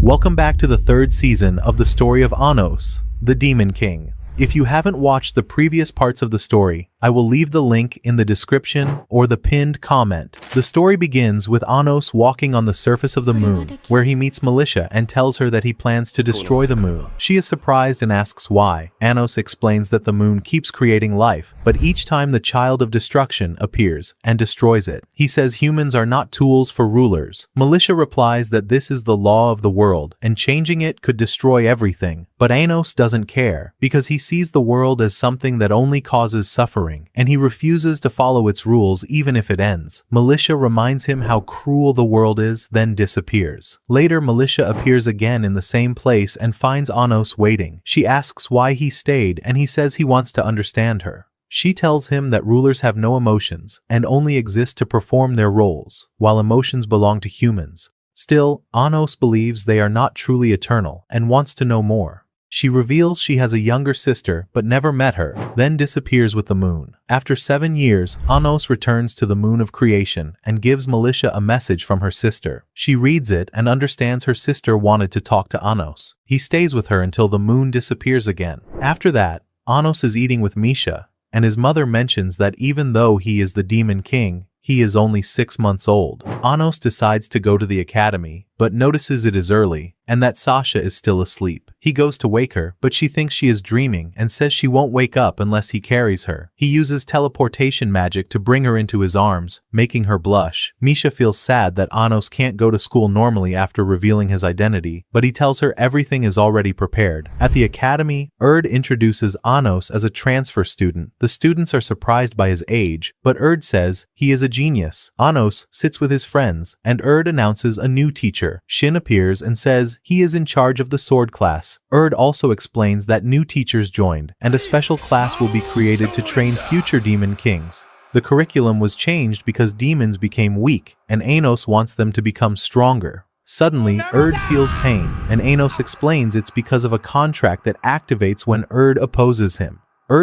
Welcome back to the third season of the story of Anos, the Demon King. If you haven't watched the previous parts of the story, I will leave the link in the description or the pinned comment. The story begins with Anos walking on the surface of the moon, where he meets Militia and tells her that he plans to destroy the moon. She is surprised and asks why. Anos explains that the moon keeps creating life, but each time the child of destruction appears and destroys it. He says humans are not tools for rulers. Militia replies that this is the law of the world, and changing it could destroy everything. But Anos doesn't care, because he sees the world as something that only causes suffering, and he refuses to follow its rules even if it ends. Militia reminds him how cruel the world is, then disappears. Later, Militia appears again in the same place and finds Anos waiting. She asks why he stayed, and he says he wants to understand her. She tells him that rulers have no emotions and only exist to perform their roles, while emotions belong to humans. Still, Anos believes they are not truly eternal and wants to know more. She reveals she has a younger sister but never met her, then disappears with the moon. After 7 years, Anos returns to the moon of creation and gives Militia a message from her sister. She reads it and understands her sister wanted to talk to Anos. He stays with her until the moon disappears again. After that, Anos is eating with Misha, and his mother mentions that even though he is the Demon King, he is only 6 months old. Anos decides to go to the academy, but notices it is early, and that Sasha is still asleep. He goes to wake her, but she thinks she is dreaming and says she won't wake up unless he carries her. He uses teleportation magic to bring her into his arms, making her blush. Misha feels sad that Anos can't go to school normally after revealing his identity, but he tells her everything is already prepared. At the academy, introduces Anos as a transfer student. The students are surprised by his age, but says he is a genius. Anos sits with his friends, and announces a new teacher. Shin appears and says he is in charge of the sword class. Also explains that new teachers joined, and a special class will be created to train future demon kings. The curriculum was changed because demons became weak, and Anos wants them to become stronger. Suddenly, feels pain, and Anos explains it's because of a contract that activates when opposes him.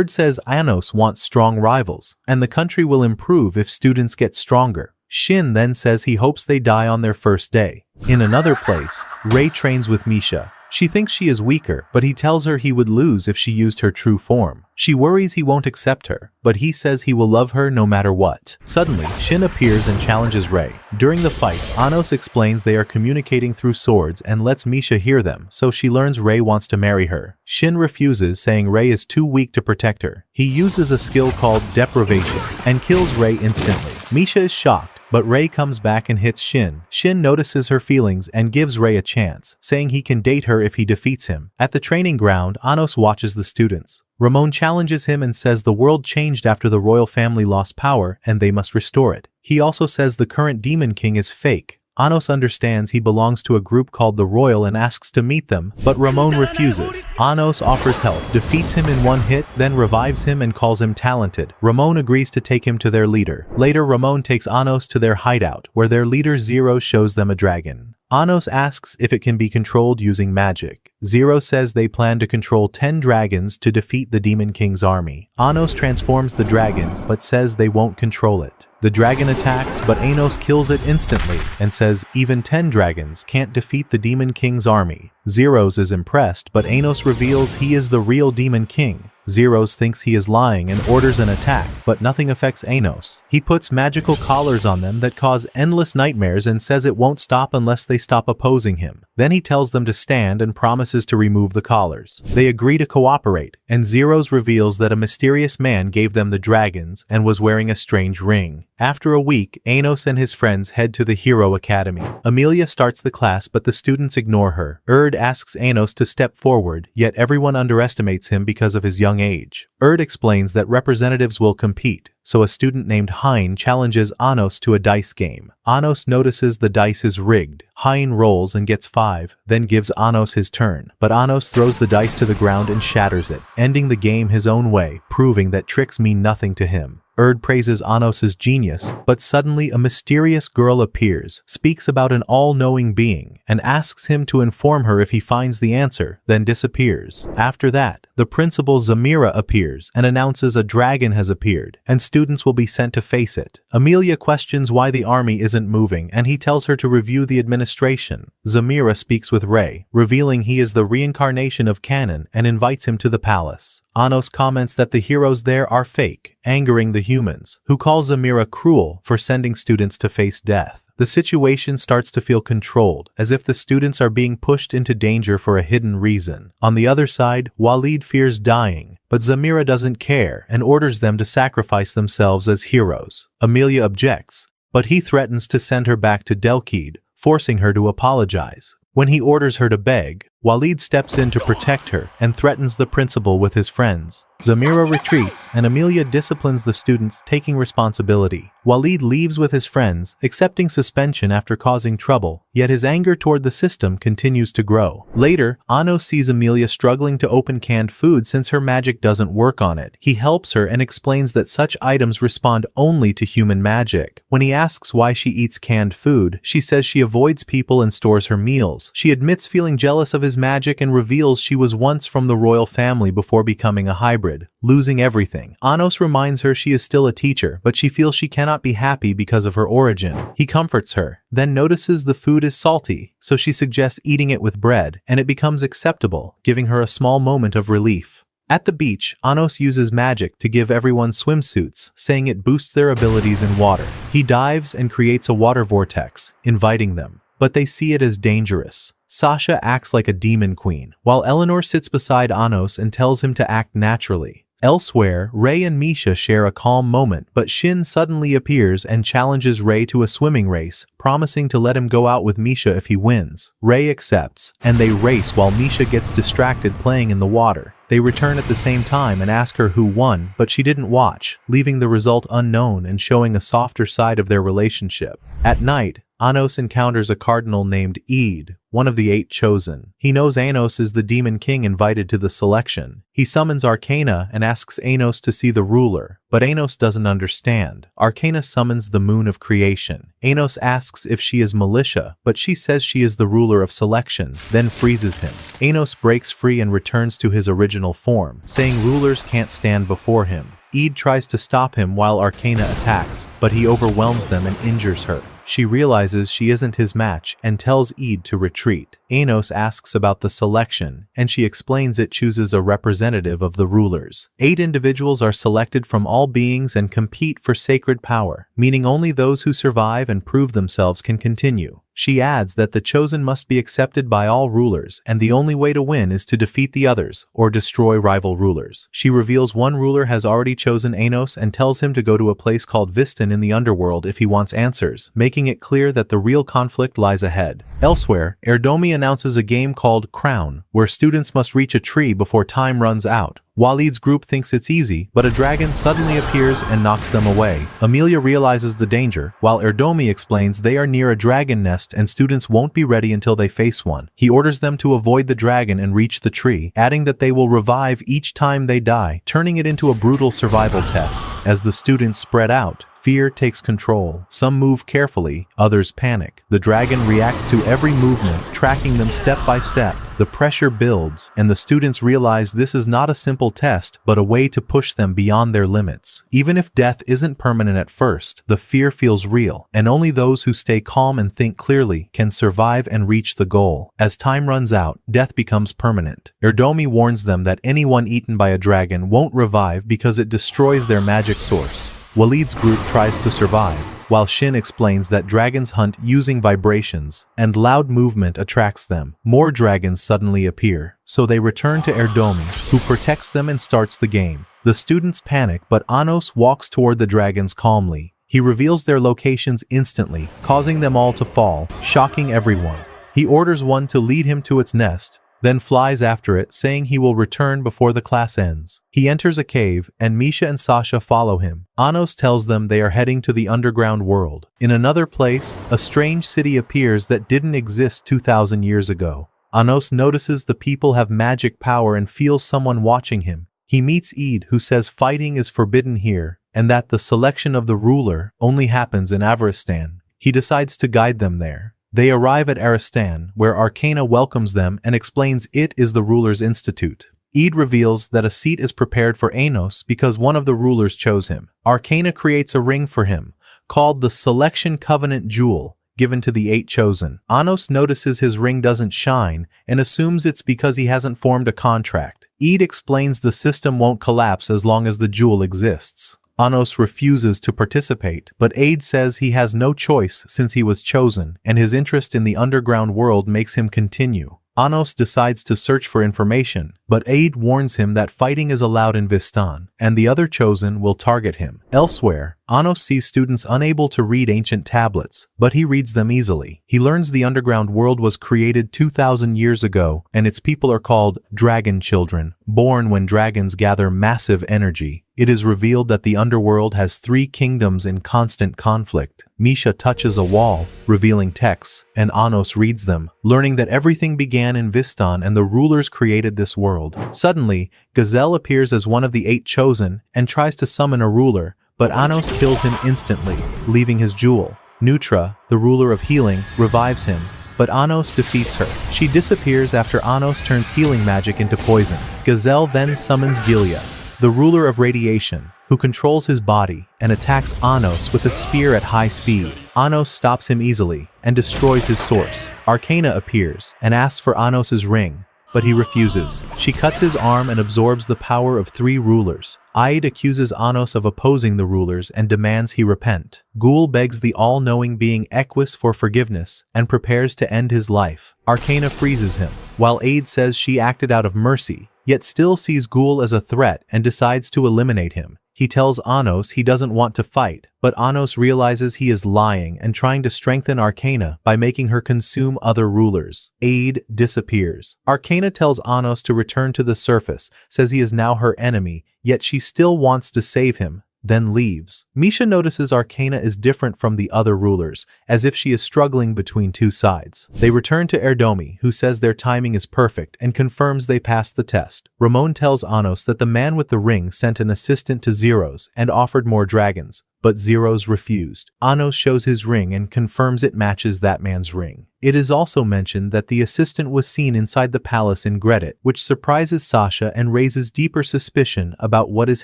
Says Anos wants strong rivals, and the country will improve if students get stronger. Shin then says he hopes they die on their first day. In another place, Rei trains with Misha. She thinks she is weaker, but he tells her he would lose if she used her true form. She worries he won't accept her, but he says he will love her no matter what. Suddenly, Shin appears and challenges Rei. During the fight, Anos explains they are communicating through swords and lets Misha hear them, so she learns Rei wants to marry her. Shin refuses, saying Rei is too weak to protect her. He uses a skill called deprivation and kills Rei instantly. Misha is shocked, but Rei comes back and hits Shin. Shin notices her feelings and gives Rei a chance, saying he can date her if he defeats him. At the training ground, Anos watches the students. Ramon challenges him and says the world changed after the royal family lost power and they must restore it. He also says the current Demon King is fake. Anos understands he belongs to a group called the Royal and asks to meet them, but Ramon refuses. Anos offers help, defeats him in one hit, then revives him and calls him talented. Ramon agrees to take him to their leader. Later, Ramon takes Anos to their hideout, where their leader Zero shows them a dragon. Anos asks if it can be controlled using magic. Zero says they plan to control 10 dragons to defeat the Demon King's army. Anos transforms the dragon, but says they won't control it. The dragon attacks, but Anos kills it instantly and says even 10 dragons can't defeat the Demon King's army. Zeros is impressed, but Anos reveals he is the real Demon King. Zeros thinks he is lying and orders an attack, but nothing affects Anos. He puts magical collars on them that cause endless nightmares and says it won't stop unless they stop opposing him. Then he tells them to stand and promises to remove the collars. They agree to cooperate, and Zeros reveals that a mysterious man gave them the dragons and was wearing a strange ring. After a week, Anos and his friends head to the Hero Academy. Amelia starts the class, but the students ignore her. Asks Anos to step forward, yet everyone underestimates him because of his young age. Explains that representatives will compete, so a student named Hein challenges Anos to a dice game. Anos notices the dice is rigged. Hein rolls and gets 5, then gives Anos his turn, but Anos throws the dice to the ground and shatters it, ending the game his own way, proving that tricks mean nothing to him. Erd praises Anos' genius, but suddenly a mysterious girl appears, speaks about an all-knowing being, and asks him to inform her if he finds the answer, then disappears. After that, the principal Zamira appears and announces a dragon has appeared, and students will be sent to face it. Amelia questions why the army isn't moving, and he tells her to review the administration. Zamira speaks with Ray, revealing he is the reincarnation of Canon, and invites him to the palace. Anos comments that the heroes there are fake, angering the humans, who call Zamira cruel for sending students to face death. The situation starts to feel controlled, as if the students are being pushed into danger for a hidden reason. On the other side, Walid fears dying, but Zamira doesn't care and orders them to sacrifice themselves as heroes. Amelia objects, but he threatens to send her back to Delkid, forcing her to apologize. When he orders her to beg, Walid steps in to protect her and threatens the principal with his friends. Zamira retreats and Amelia disciplines the students, taking responsibility. Walid leaves with his friends, accepting suspension after causing trouble, yet his anger toward the system continues to grow. Later, Ano sees Amelia struggling to open canned food since her magic doesn't work on it. He helps her and explains that such items respond only to human magic. When he asks why she eats canned food, she says she avoids people and stores her meals. She admits feeling jealous of his magic and reveals she was once from the royal family before becoming a hybrid, losing everything. Anos reminds her she is still a teacher, but she feels she cannot be happy because of her origin. He comforts her, then notices the food is salty, so she suggests eating it with bread, and it becomes acceptable, giving her a small moment of relief. At the beach, Anos uses magic to give everyone swimsuits, saying it boosts their abilities in water. He dives and creates a water vortex, inviting them, but they see it as dangerous. Sasha acts like a demon queen, while Eleanor sits beside Anos and tells him to act naturally. Elsewhere, Ray and Misha share a calm moment, but Shin suddenly appears and challenges Ray to a swimming race, promising to let him go out with Misha if he wins. Ray accepts, and they race while Misha gets distracted playing in the water. They return at the same time and ask her who won, but she didn't watch, leaving the result unknown and showing a softer side of their relationship. At night, Anos encounters a cardinal named Eid, one of the 8 chosen. He knows Anos is the demon king invited to the selection. He summons Arcana and asks Anos to see the ruler, but Anos doesn't understand. Arcana summons the moon of creation. Anos asks if she is Militia, but she says she is the ruler of selection, then freezes him. Anos breaks free and returns to his original form, saying rulers can't stand before him. Eid tries to stop him while Arcana attacks, but he overwhelms them and injures her. She realizes she isn't his match and tells Eid to retreat. Anos asks about the selection, and she explains it chooses a representative of the rulers. 8 individuals are selected from all beings and compete for sacred power, meaning only those who survive and prove themselves can continue. She adds that the chosen must be accepted by all rulers, and the only way to win is to defeat the others, or destroy rival rulers. She reveals one ruler has already chosen Anos and tells him to go to a place called Vistan in the underworld if he wants answers, making it clear that the real conflict lies ahead. Elsewhere, Erdomi announces a game called Crown, where students must reach a tree before time runs out. Walid's group thinks it's easy, but a dragon suddenly appears and knocks them away. Amelia realizes the danger, while Erdomi explains they are near a dragon nest and students won't be ready until they face one. He orders them to avoid the dragon and reach the tree, adding that they will revive each time they die, turning it into a brutal survival test. As the students spread out, fear takes control. Some move carefully, others panic. The dragon reacts to every movement, tracking them step by step. The pressure builds, and the students realize this is not a simple test, but a way to push them beyond their limits. Even if death isn't permanent at first, the fear feels real, and only those who stay calm and think clearly can survive and reach the goal. As time runs out, death becomes permanent. Erdomi warns them that anyone eaten by a dragon won't revive because it destroys their magic source. Walid's group tries to survive, while Shin explains that dragons hunt using vibrations, and loud movement attracts them. More dragons suddenly appear, so they return to Erdomi, who protects them and starts the game. The students panic, but Anos walks toward the dragons calmly. He reveals their locations instantly, causing them all to fall, shocking everyone. He orders one to lead him to its nest, then flies after it, saying he will return before the class ends. He enters a cave, and Misha and Sasha follow him. Anos tells them they are heading to the underground world. In another place, a strange city appears that didn't exist 2,000 years ago. Anos notices the people have magic power and feels someone watching him. He meets Eid, who says fighting is forbidden here, and that the selection of the ruler only happens in Avaristan. He decides to guide them there. They arrive at Aristan, where Arcana welcomes them and explains it is the ruler's institute. Eid reveals that a seat is prepared for Anos because one of the rulers chose him. Arcana creates a ring for him, called the Selection Covenant Jewel, given to the 8 chosen. Anos notices his ring doesn't shine and assumes it's because he hasn't formed a contract. Eid explains the system won't collapse as long as the jewel exists. Anos refuses to participate, but Aid says he has no choice since he was chosen, and his interest in the underground world makes him continue. Anos decides to search for information, but Aid warns him that fighting is allowed in Vistan, and the other chosen will target him. Elsewhere, Anos sees students unable to read ancient tablets, but he reads them easily. He learns the underground world was created 2,000 years ago, and its people are called dragon children, born when dragons gather massive energy. It is revealed that the underworld has 3 kingdoms in constant conflict. Misha touches a wall, revealing texts, and Anos reads them, learning that everything began in Vistan and the rulers created this world. Suddenly, Gazelle appears as one of the 8 chosen and tries to summon a ruler, but Anos kills him instantly, leaving his jewel. Nutra, the ruler of healing, revives him, but Anos defeats her. She disappears after Anos turns healing magic into poison. Gazelle then summons Gilia, the ruler of radiation, who controls his body and attacks Anos with a spear at high speed. Anos stops him easily and destroys his source. Arcana appears and asks for Anos's ring, but he refuses. She cuts his arm and absorbs the power of 3 rulers. Aid accuses Anos of opposing the rulers and demands he repent. Ghoul begs the all-knowing being Equus for forgiveness and prepares to end his life. Arcana freezes him, while Aid says she acted out of mercy, yet still sees Ghoul as a threat and decides to eliminate him. He tells Anos he doesn't want to fight, but Anos realizes he is lying and trying to strengthen Arcana by making her consume other rulers. Aid disappears. Arcana tells Anos to return to the surface, says he is now her enemy, yet she still wants to save him, then leaves. Misha notices Arcana is different from the other rulers, as if she is struggling between 2 sides. They return to Erdomi, who says their timing is perfect and confirms they passed the test. Ramon tells Anos that the man with the ring sent an assistant to Zeros and offered more dragons, but Zeros refused. Anos shows his ring and confirms it matches that man's ring. It is also mentioned that the assistant was seen inside the palace in Gretit, which surprises Sasha and raises deeper suspicion about what is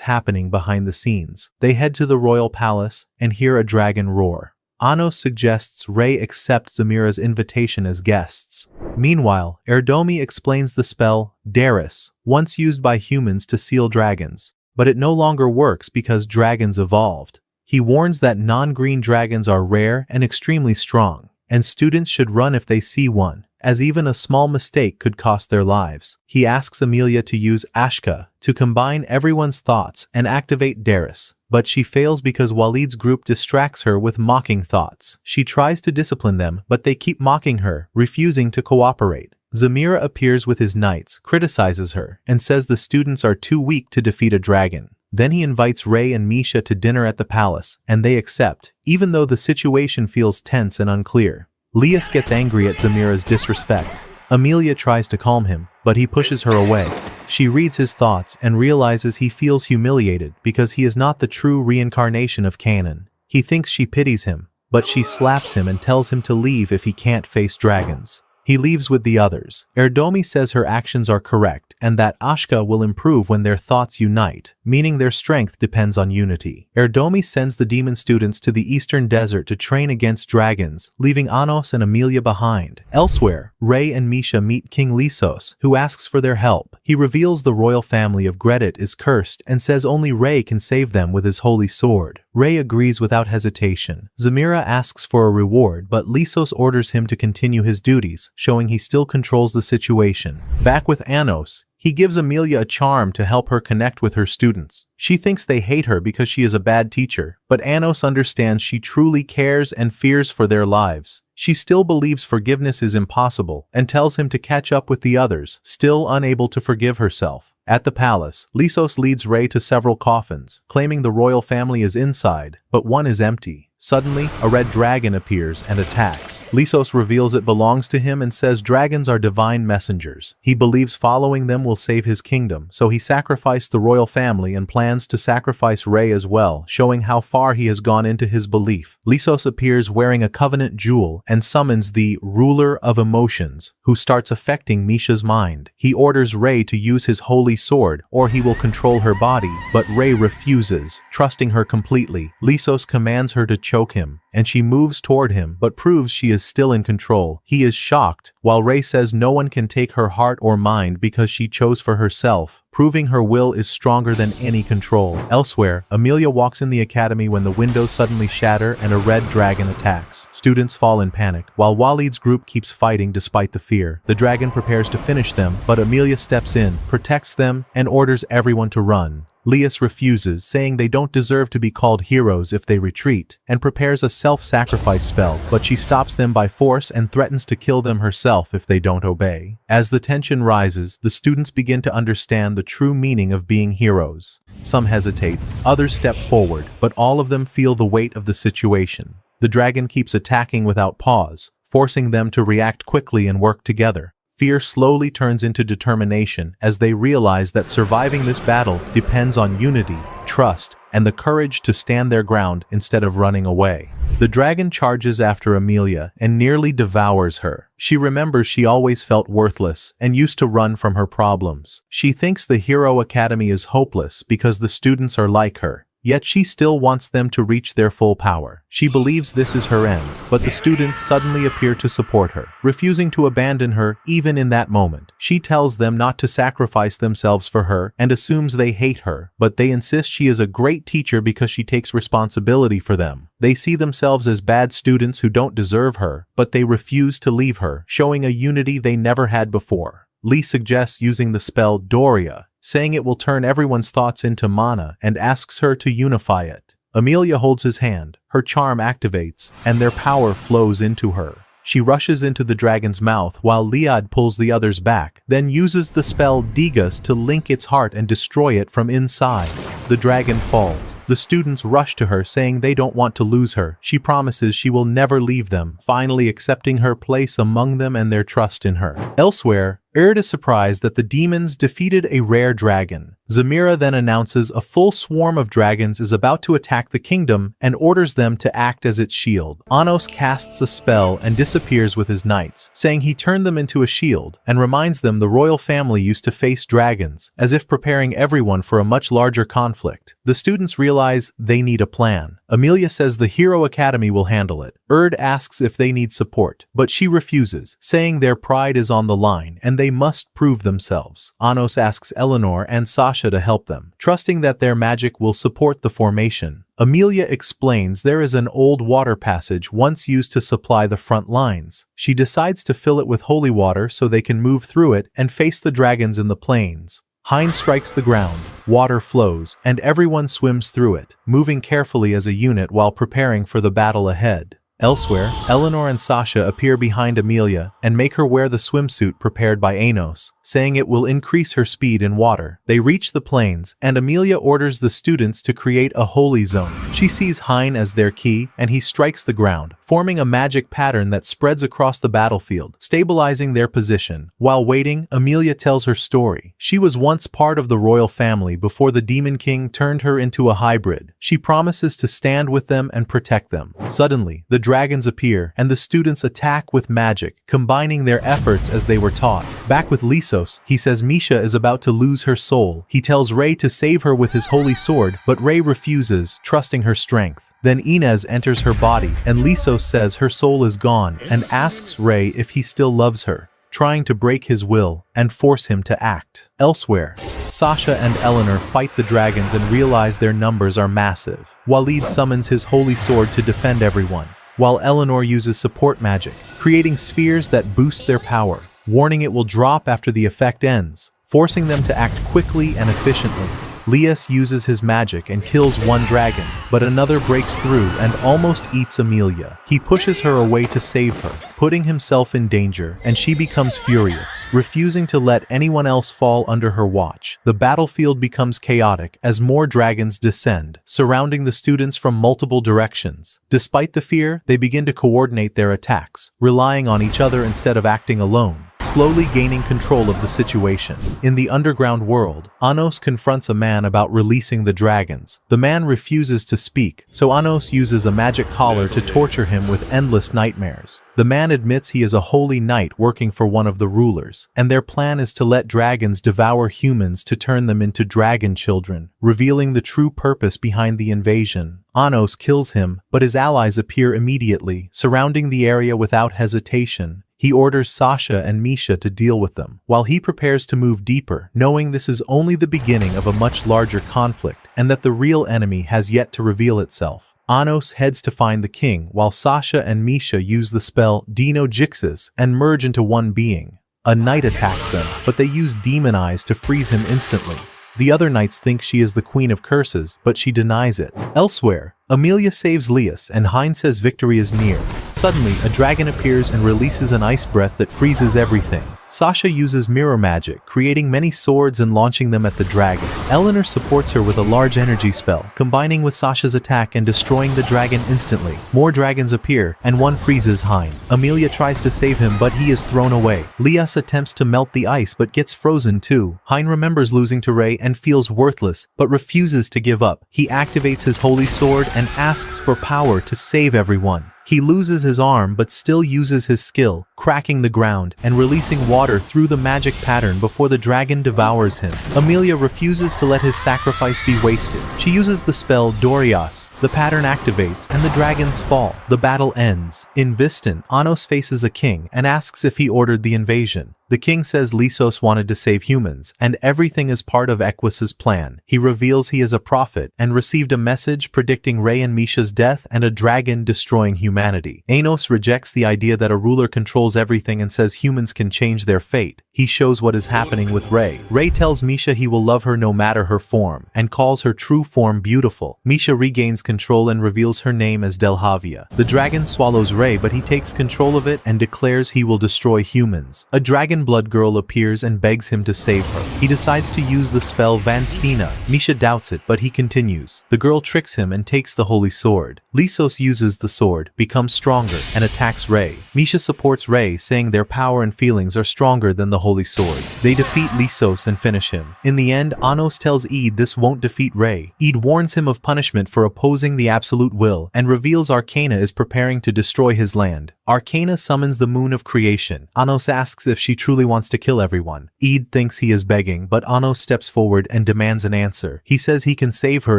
happening behind the scenes. They head to the royal palace and hear a dragon roar. Anos suggests Rei accept Zamira's invitation as guests. Meanwhile, Erdomi explains the spell Darius, once used by humans to seal dragons, but it no longer works because dragons evolved. He warns that non-green dragons are rare and extremely strong, and students should run if they see one, as even a small mistake could cost their lives. He asks Amelia to use Ashka to combine everyone's thoughts and activate Darius, but she fails because Walid's group distracts her with mocking thoughts. She tries to discipline them, but they keep mocking her, refusing to cooperate. Zamira appears with his knights, criticizes her, and says the students are too weak to defeat a dragon. Then he invites Rei and Misha to dinner at the palace, and they accept, even though the situation feels tense and unclear. Lias gets angry at Zamira's disrespect. Amelia tries to calm him, but he pushes her away. She reads his thoughts and realizes he feels humiliated because he is not the true reincarnation of Kanan. He thinks she pities him, but she slaps him and tells him to leave if he can't face dragons. He leaves with the others. Erdomi says her actions are correct and that Ashka will improve when their thoughts unite, meaning their strength depends on unity. Erdomi sends the demon students to the eastern desert to train against dragons, leaving Anos and Amelia behind. Elsewhere, Rei and Misha meet King Lysos, who asks for their help. He reveals the royal family of Gretit is cursed and says only Rei can save them with his holy sword. Rei agrees without hesitation. Zamira asks for a reward, but Lysos orders him to continue his duties, showing he still controls the situation. Back with Anos, he gives Amelia a charm to help her connect with her students. She thinks they hate her because she is a bad teacher, but Anos understands she truly cares and fears for their lives. She still believes forgiveness is impossible and tells him to catch up with the others, still unable to forgive herself. At the palace, Lysos leads Rei to several coffins, claiming the royal family is inside, but one is empty. Suddenly, a red dragon appears and attacks. Lysos reveals it belongs to him and says dragons are divine messengers. He believes following them will save his kingdom, so he sacrificed the royal family and plans to sacrifice Rei as well, showing how far he has gone into his belief. Lysos appears wearing a covenant jewel and summons the ruler of emotions, who starts affecting Misha's mind. He orders Rei to use his holy sword, or he will control her body, but Rei refuses, trusting her completely. Lysos commands her to choke him, and she moves toward him but proves she is still in control. He is shocked, while Rei says no one can take her heart or mind because she chose for herself, proving her will is stronger than any control. Elsewhere, Emilia walks in the academy when the windows suddenly shatter and a red dragon attacks. Students fall in panic, while Walid's group keeps fighting despite the fear. The dragon prepares to finish them, but Emilia steps in, protects them, and orders everyone to run. Lias refuses, saying they don't deserve to be called heroes if they retreat, and prepares a self-sacrifice spell, but she stops them by force and threatens to kill them herself if they don't obey. As the tension rises, the students begin to understand the true meaning of being heroes. Some hesitate, others step forward, but all of them feel the weight of the situation. The dragon keeps attacking without pause, forcing them to react quickly and work together. Fear slowly turns into determination as they realize that surviving this battle depends on unity, trust, and the courage to stand their ground instead of running away. The dragon charges after Emilia and nearly devours her. She remembers she always felt worthless and used to run from her problems. She thinks the Hero Academy is hopeless because the students are like her. Yet she still wants them to reach their full power. She believes this is her end, but the students suddenly appear to support her, refusing to abandon her even in that moment. She tells them not to sacrifice themselves for her and assumes they hate her, but they insist she is a great teacher because she takes responsibility for them. They see themselves as bad students who don't deserve her, but they refuse to leave her, showing a unity they never had before. Lee suggests using the spell Doria, saying it will turn everyone's thoughts into mana, and asks her to unify it. Emilia holds his hand, her charm activates, and their power flows into her. She rushes into the dragon's mouth while Liad pulls the others back, then uses the spell Digas to link its heart and destroy it from inside. The dragon falls. The students rush to her saying they don't want to lose her. She promises she will never leave them, finally accepting her place among them and their trust in her. Elsewhere, Erd is surprised that the demons defeated a rare dragon. Zamira then announces a full swarm of dragons is about to attack the kingdom and orders them to act as its shield. Anos casts a spell and disappears with his knights, saying he turned them into a shield, and reminds them the royal family used to face dragons, as if preparing everyone for a much larger conflict. The students realize they need a plan. Emilia says the Hero Academy will handle it. Erd asks if they need support, but she refuses, saying their pride is on the line and they must prove themselves. Anos asks Eleanor and Sasha to help them, trusting that their magic will support the formation. Emilia explains there is an old water passage once used to supply the front lines. She decides to fill it with holy water so they can move through it and face the dragons in the plains. Hein strikes the ground, water flows, and everyone swims through it, moving carefully as a unit while preparing for the battle ahead. Elsewhere, Eleanor and Sasha appear behind Emilia and make her wear the swimsuit prepared by Anos, saying it will increase her speed in water. They reach the plains, and Emilia orders the students to create a holy zone. She sees Hein as their key, and he strikes the ground, forming a magic pattern that spreads across the battlefield, stabilizing their position. While waiting, Emilia tells her story. She was once part of the royal family before the Demon King turned her into a hybrid. She promises to stand with them and protect them. Suddenly, the dragons appear, and the students attack with magic, combining their efforts as they were taught. Back with Lysos, he says Misha is about to lose her soul. He tells Rei to save her with his holy sword, but Rei refuses, trusting her strength. Then Inez enters her body, and Lysos says her soul is gone, and asks Rei if he still loves her, trying to break his will and force him to act. Elsewhere, Sasha and Eleanor fight the dragons and realize their numbers are massive. Walid summons his holy sword to defend everyone, while Eleanor uses support magic, creating spheres that boost their power, warning it will drop after the effect ends, forcing them to act quickly and efficiently. Lias uses his magic and kills one dragon, but another breaks through and almost eats Amelia. He pushes her away to save her, putting himself in danger, and she becomes furious, refusing to let anyone else fall under her watch. The battlefield becomes chaotic as more dragons descend, surrounding the students from multiple directions. Despite the fear, they begin to coordinate their attacks, relying on each other instead of acting alone, slowly gaining control of the situation. In the underground world, Anos confronts a man about releasing the dragons. The man refuses to speak, so Anos uses a magic collar to torture him with endless nightmares. The man admits he is a holy knight working for one of the rulers, and their plan is to let dragons devour humans to turn them into dragon children, revealing the true purpose behind the invasion. Anos kills him, but his allies appear immediately, surrounding the area without hesitation. He orders Sasha and Misha to deal with them, while he prepares to move deeper, knowing this is only the beginning of a much larger conflict, and that the real enemy has yet to reveal itself. Anos heads to find the king, while Sasha and Misha use the spell Dino Jixis and merge into one being. A knight attacks them, but they use demon eyes to freeze him instantly. The other knights think she is the Queen of Curses, but she denies it. Elsewhere, Amelia saves Lias and Hein says victory is near. Suddenly, a dragon appears and releases an ice breath that freezes everything. Sasha uses mirror magic, creating many swords and launching them at the dragon. Eleanor supports her with a large energy spell, combining with Sasha's attack and destroying the dragon instantly. More dragons appear, and one freezes Hein. Amelia tries to save him, but he is thrown away. Lias attempts to melt the ice but gets frozen too. Hein remembers losing to Ray and feels worthless, but refuses to give up. He activates his holy sword and asks for power to save everyone. He loses his arm but still uses his skill, cracking the ground and releasing water through the magic pattern before the dragon devours him. Amelia refuses to let his sacrifice be wasted. She uses the spell Dorias. The pattern activates and the dragons fall. The battle ends. In Viston, Anos faces a king and asks if he ordered the invasion. The king says Lysos wanted to save humans, and everything is part of Equus's plan. He reveals he is a prophet and received a message predicting Ray and Misha's death and a dragon destroying humanity. Anos rejects the idea that a ruler controls everything and says humans can change their fate. He shows what is happening with Ray. Ray tells Misha he will love her no matter her form, and calls her true form beautiful. Misha regains control and reveals her name as Delhavia. The dragon swallows Ray, but he takes control of it and declares he will destroy humans. A dragon blood girl appears and begs him to save her. He decides to use the spell Vancina. Misha doubts it, but he continues. The girl tricks him and takes the holy sword. Lysos uses the sword, becomes stronger, and attacks Ray. Misha supports Ray, saying their power and feelings are stronger than the holy sword. They defeat Lysos and finish him. In the end, Anos tells Eid this won't defeat Ray. Eid warns him of punishment for opposing the absolute will, and reveals Arcana is preparing to destroy his land. Arcana summons the moon of creation. Anos asks if she truly wants to kill everyone. Eid thinks he is begging, but Anos steps forward and demands an answer. He says he can save her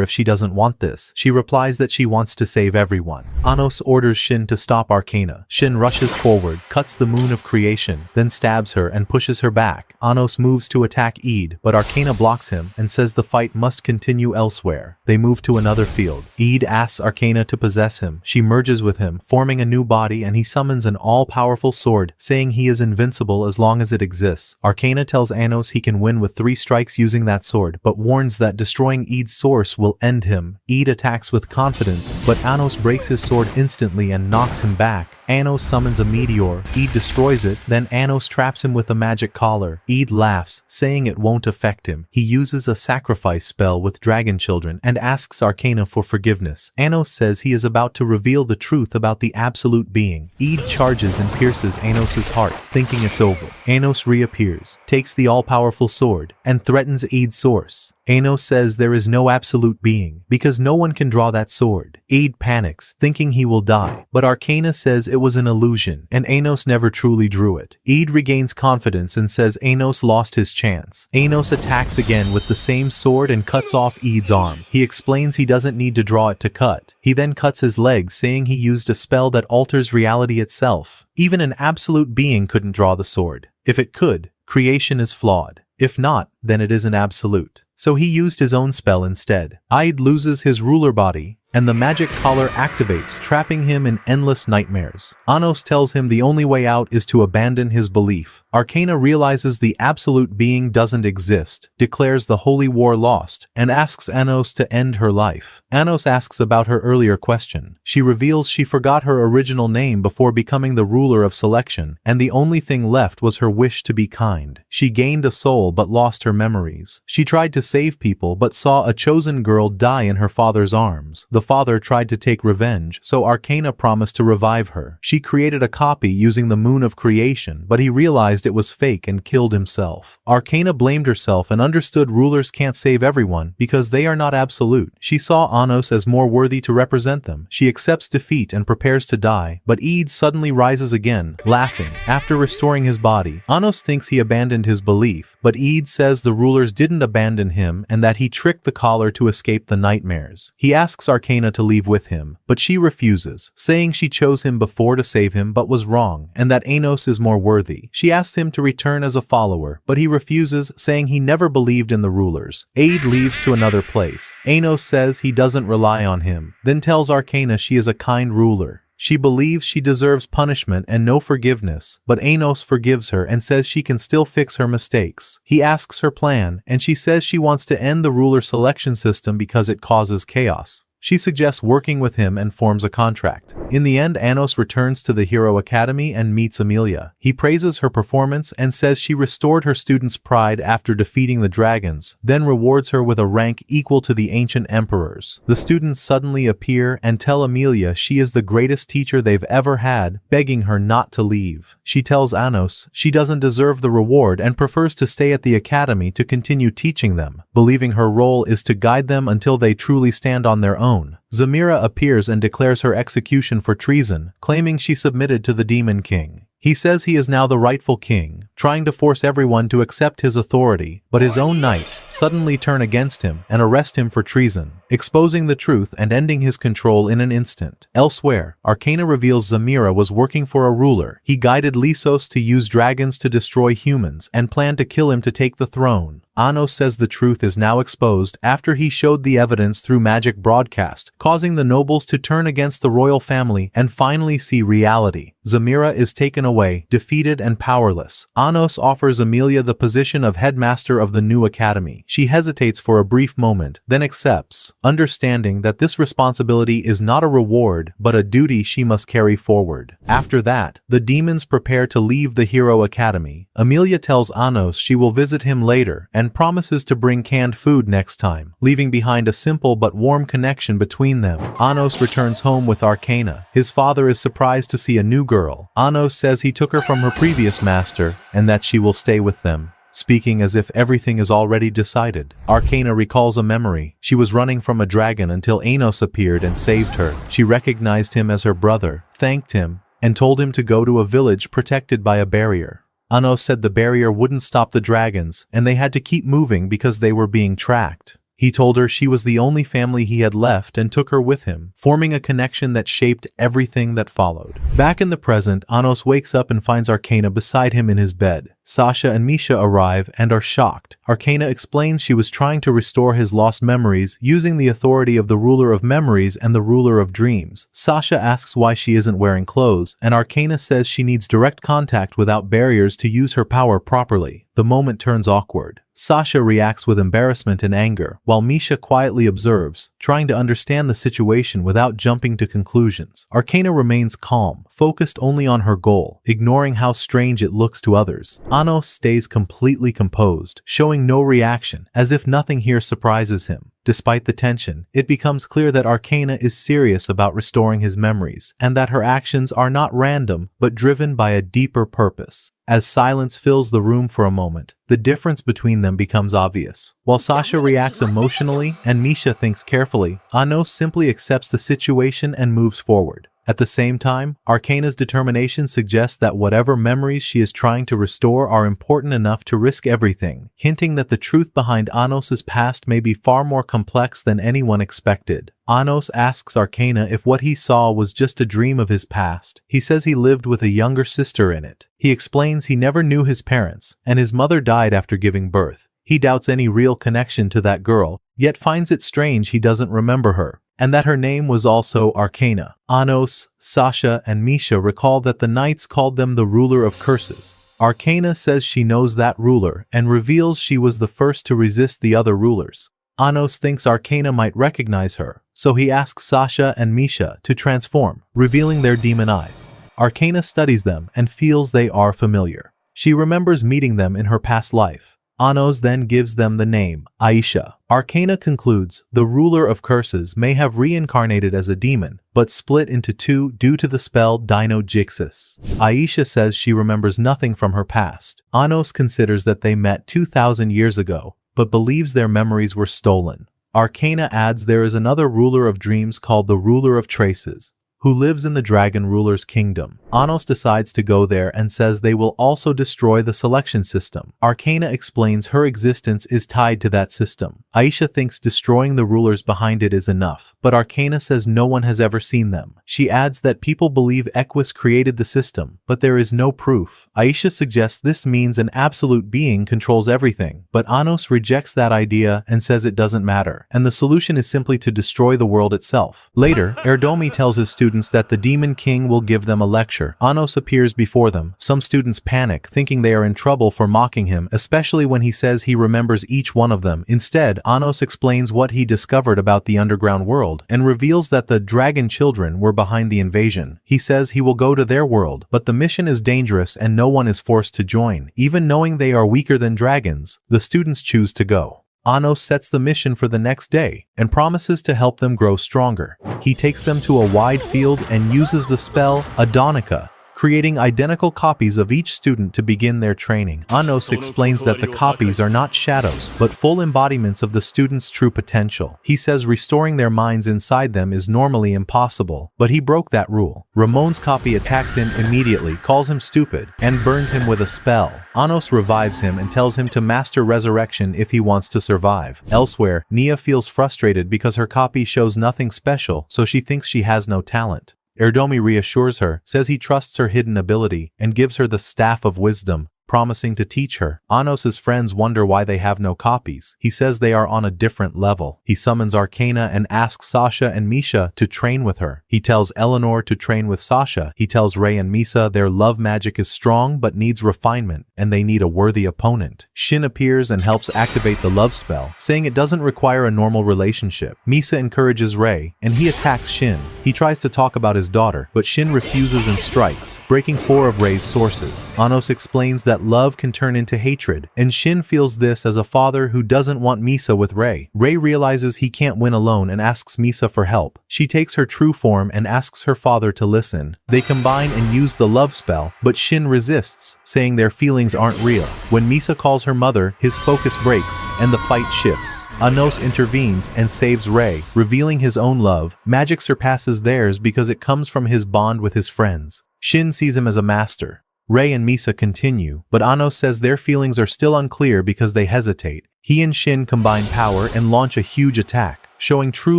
if she doesn't want this. She replies that she wants to save everyone. Anos orders Shin to stop Arcana. Shin rushes forward, cuts the moon of creation, then stabs her and pushes her back. Anos moves to attack Eid, but Arcana blocks him and says the fight must continue elsewhere. They move to another field. Eid asks Arcana to possess him. She merges with him, forming a new body, and he summons an all-powerful sword, saying he is invincible as long as it exists. Arcana tells Anos he can win with 3 strikes using that sword, but warns that destroying Eid's source will end him. Eid attacks with confidence, but Anos breaks his sword instantly and knocks him back. Anos summons a meteor. Eid destroys it, then Anos traps him with a magic collar. Eid laughs, saying it won't affect him. He uses a sacrifice spell with dragon children and asks Arcana for forgiveness. Anos says he is about to reveal the truth about the absolute being. Eid charges and pierces Anos's heart, thinking it's over. Anos reappears, takes the all-powerful sword, and threatens Eid's source. Anos says there is no absolute being, because no one can draw that sword. Eid panics, thinking he will die, but Arcana says it was an illusion, and Anos never truly drew it. Eid regains confidence and says Anos lost his chance. Anos attacks again with the same sword and cuts off Eid's arm. He explains he doesn't need to draw it to cut. He then cuts his legs, saying he used a spell that alters reality itself. Even an absolute being couldn't draw the sword. If it could, creation is flawed. If not, then it isn't absolute. So he used his own spell instead. Eid loses his ruler body, and the magic collar activates, trapping him in endless nightmares. Anos tells him the only way out is to abandon his belief. Arcana realizes the absolute being doesn't exist, declares the holy war lost, and asks Anos to end her life. Anos asks about her earlier question. She reveals she forgot her original name before becoming the ruler of selection, and the only thing left was her wish to be kind. She gained a soul but lost her memories. She tried to save people but saw a chosen girl die in her father's arms. The father tried to take revenge, so Arcana promised to revive her. She created a copy using the moon of creation, but he realized it was fake and killed himself. Arcana blamed herself and understood rulers can't save everyone because they are not absolute. She saw Anos as more worthy to represent them. She accepts defeat and prepares to die, but Eid suddenly rises again, laughing. After restoring his body, Anos thinks he abandoned his belief, but Eid says the rulers didn't abandon him and that he tricked the collar to escape the nightmares. He asks Arcana to leave with him, but she refuses, saying she chose him before to save him but was wrong, and that Anos is more worthy. She asks him to return as a follower, but he refuses, saying he never believed in the rulers. Aid leaves to another place. Anos says he doesn't rely on him, then tells Arcana she is a kind ruler. She believes she deserves punishment and no forgiveness, but Anos forgives her and says she can still fix her mistakes. He asks her plan, and she says she wants to end the ruler selection system because it causes chaos. She suggests working with him and forms a contract. In the end, Anos returns to the Hero Academy and meets Amelia. He praises her performance and says she restored her students' pride after defeating the dragons, then rewards her with a rank equal to the ancient emperors. The students suddenly appear and tell Amelia she is the greatest teacher they've ever had, begging her not to leave. She tells Anos she doesn't deserve the reward and prefers to stay at the academy to continue teaching them, believing her role is to guide them until they truly stand on their own. Zamira appears and declares her execution for treason, claiming she submitted to the Demon King. He says he is now the rightful king, trying to force everyone to accept his authority, but his own knights suddenly turn against him and arrest him for treason, exposing the truth and ending his control in an instant. Elsewhere, Arcana reveals Zamira was working for a ruler. He guided Lysos to use dragons to destroy humans and planned to kill him to take the throne. Anos says the truth is now exposed after he showed the evidence through magic broadcast, causing the nobles to turn against the royal family and finally see reality. Zamira is taken away, defeated and powerless. Anos offers Amelia the position of headmaster of the new academy. She hesitates for a brief moment, then accepts, understanding that this responsibility is not a reward, but a duty she must carry forward. After that, the demons prepare to leave the Hero Academy. Amelia tells Anos she will visit him later and promises to bring canned food next time, leaving behind a simple but warm connection between them. Anos returns home with Arcana. His father is surprised to see a new girl. Anos says he took her from her previous master and that she will stay with them, speaking as if everything is already decided. Arcana recalls a memory. She was running from a dragon until Anos appeared and saved her. She recognized him as her brother, thanked him, and told him to go to a village protected by a barrier. Anos said the barrier wouldn't stop the dragons, and they had to keep moving because they were being tracked. He told her she was the only family he had left and took her with him, forming a connection that shaped everything that followed. Back in the present, Anos wakes up and finds Arcana beside him in his bed. Sasha and Misha arrive and are shocked. Arcana explains she was trying to restore his lost memories using the authority of the ruler of memories and the ruler of dreams. Sasha asks why she isn't wearing clothes, and Arcana says she needs direct contact without barriers to use her power properly. The moment turns awkward. Sasha reacts with embarrassment and anger, while Misha quietly observes, trying to understand the situation without jumping to conclusions. Arcana remains calm, focused only on her goal, ignoring how strange it looks to others. Anos stays completely composed, showing no reaction, as if nothing here surprises him. Despite the tension, it becomes clear that Arcana is serious about restoring his memories, and that her actions are not random, but driven by a deeper purpose. As silence fills the room for a moment, the difference between them becomes obvious. While Sasha reacts emotionally and Misha thinks carefully, Anos simply accepts the situation and moves forward. At the same time, Arcana's determination suggests that whatever memories she is trying to restore are important enough to risk everything, hinting that the truth behind Anos's past may be far more complex than anyone expected. Anos asks Arcana if what he saw was just a dream of his past. He says he lived with a younger sister in it. He explains he never knew his parents, and his mother died after giving birth. He doubts any real connection to that girl, yet finds it strange he doesn't remember her. and that her name was also Arcana. Anos, Sasha, and Misha recall that the knights called them the ruler of curses. Arcana says she knows that ruler and reveals she was the first to resist the other rulers. Anos thinks Arcana might recognize her, so he asks Sasha and Misha to transform, revealing their demon eyes. Arcana studies them and feels they are familiar. She remembers meeting them in her past life. Anos then gives them the name, Aisha. Arcana concludes the ruler of curses may have reincarnated as a demon, but split into two due to the spell Dino Jixis. Aisha says she remembers nothing from her past. Anos considers that they met 2,000 years ago, but believes their memories were stolen. Arcana adds there is another ruler of dreams called the Ruler of Traces, who lives in the dragon ruler's kingdom. Anos decides to go there and says they will also destroy the selection system. Arcana explains her existence is tied to that system. Aisha thinks destroying the rulers behind it is enough, but Arcana says no one has ever seen them. She adds that people believe Equus created the system, but there is no proof. Aisha suggests this means an absolute being controls everything, but Anos rejects that idea and says it doesn't matter, and the solution is simply to destroy the world itself. Later, Erdomi tells his students that the Demon King will give them a lecture. Anos appears before them. Some students panic, thinking they are in trouble for mocking him, especially when he says he remembers each one of them. Instead, Anos explains what he discovered about the underground world and reveals that the dragon children were behind the invasion. He says he will go to their world, but the mission is dangerous and no one is forced to join. Even knowing they are weaker than dragons, the students choose to go. Anos sets the mission for the next day and promises to help them grow stronger. He takes them to a wide field and uses the spell Adonica, creating identical copies of each student to begin their training. Anos explains that the copies are not shadows, but full embodiments of the students' true potential. He says restoring their minds inside them is normally impossible, but he broke that rule. Ramon's copy attacks him immediately, calls him stupid, and burns him with a spell. Anos revives him and tells him to master resurrection if he wants to survive. Elsewhere, Nia feels frustrated because her copy shows nothing special, so she thinks she has no talent. Erdomi reassures her, says he trusts her hidden ability, and gives her the Staff of Wisdom, promising to teach her. Anos's friends wonder why they have no copies. He says they are on a different level. He summons Arcana and asks Sasha and Misha to train with her. He tells Eleanor to train with Sasha. He tells Ray and Misa their love magic is strong but needs refinement, and they need a worthy opponent. Shin appears and helps activate the love spell, saying it doesn't require a normal relationship. Misa encourages Ray, and he attacks Shin. He tries to talk about his daughter, but Shin refuses and strikes, breaking 4 of Ray's sources. Anos explains that love can turn into hatred, and Shin feels this as a father who doesn't want Misa with Ray. Ray realizes he can't win alone and asks Misa for help. She takes her true form and asks her father to listen. They combine and use the love spell, but Shin resists, saying their feelings aren't real. When Misa calls her mother, his focus breaks, and the fight shifts. Anos intervenes and saves Ray, revealing his own love. Magic surpasses theirs because it comes from his bond with his friends. Shin sees him as a master. Ray and Misa continue, but Anos says their feelings are still unclear because they hesitate. He and Shin combine power and launch a huge attack, showing true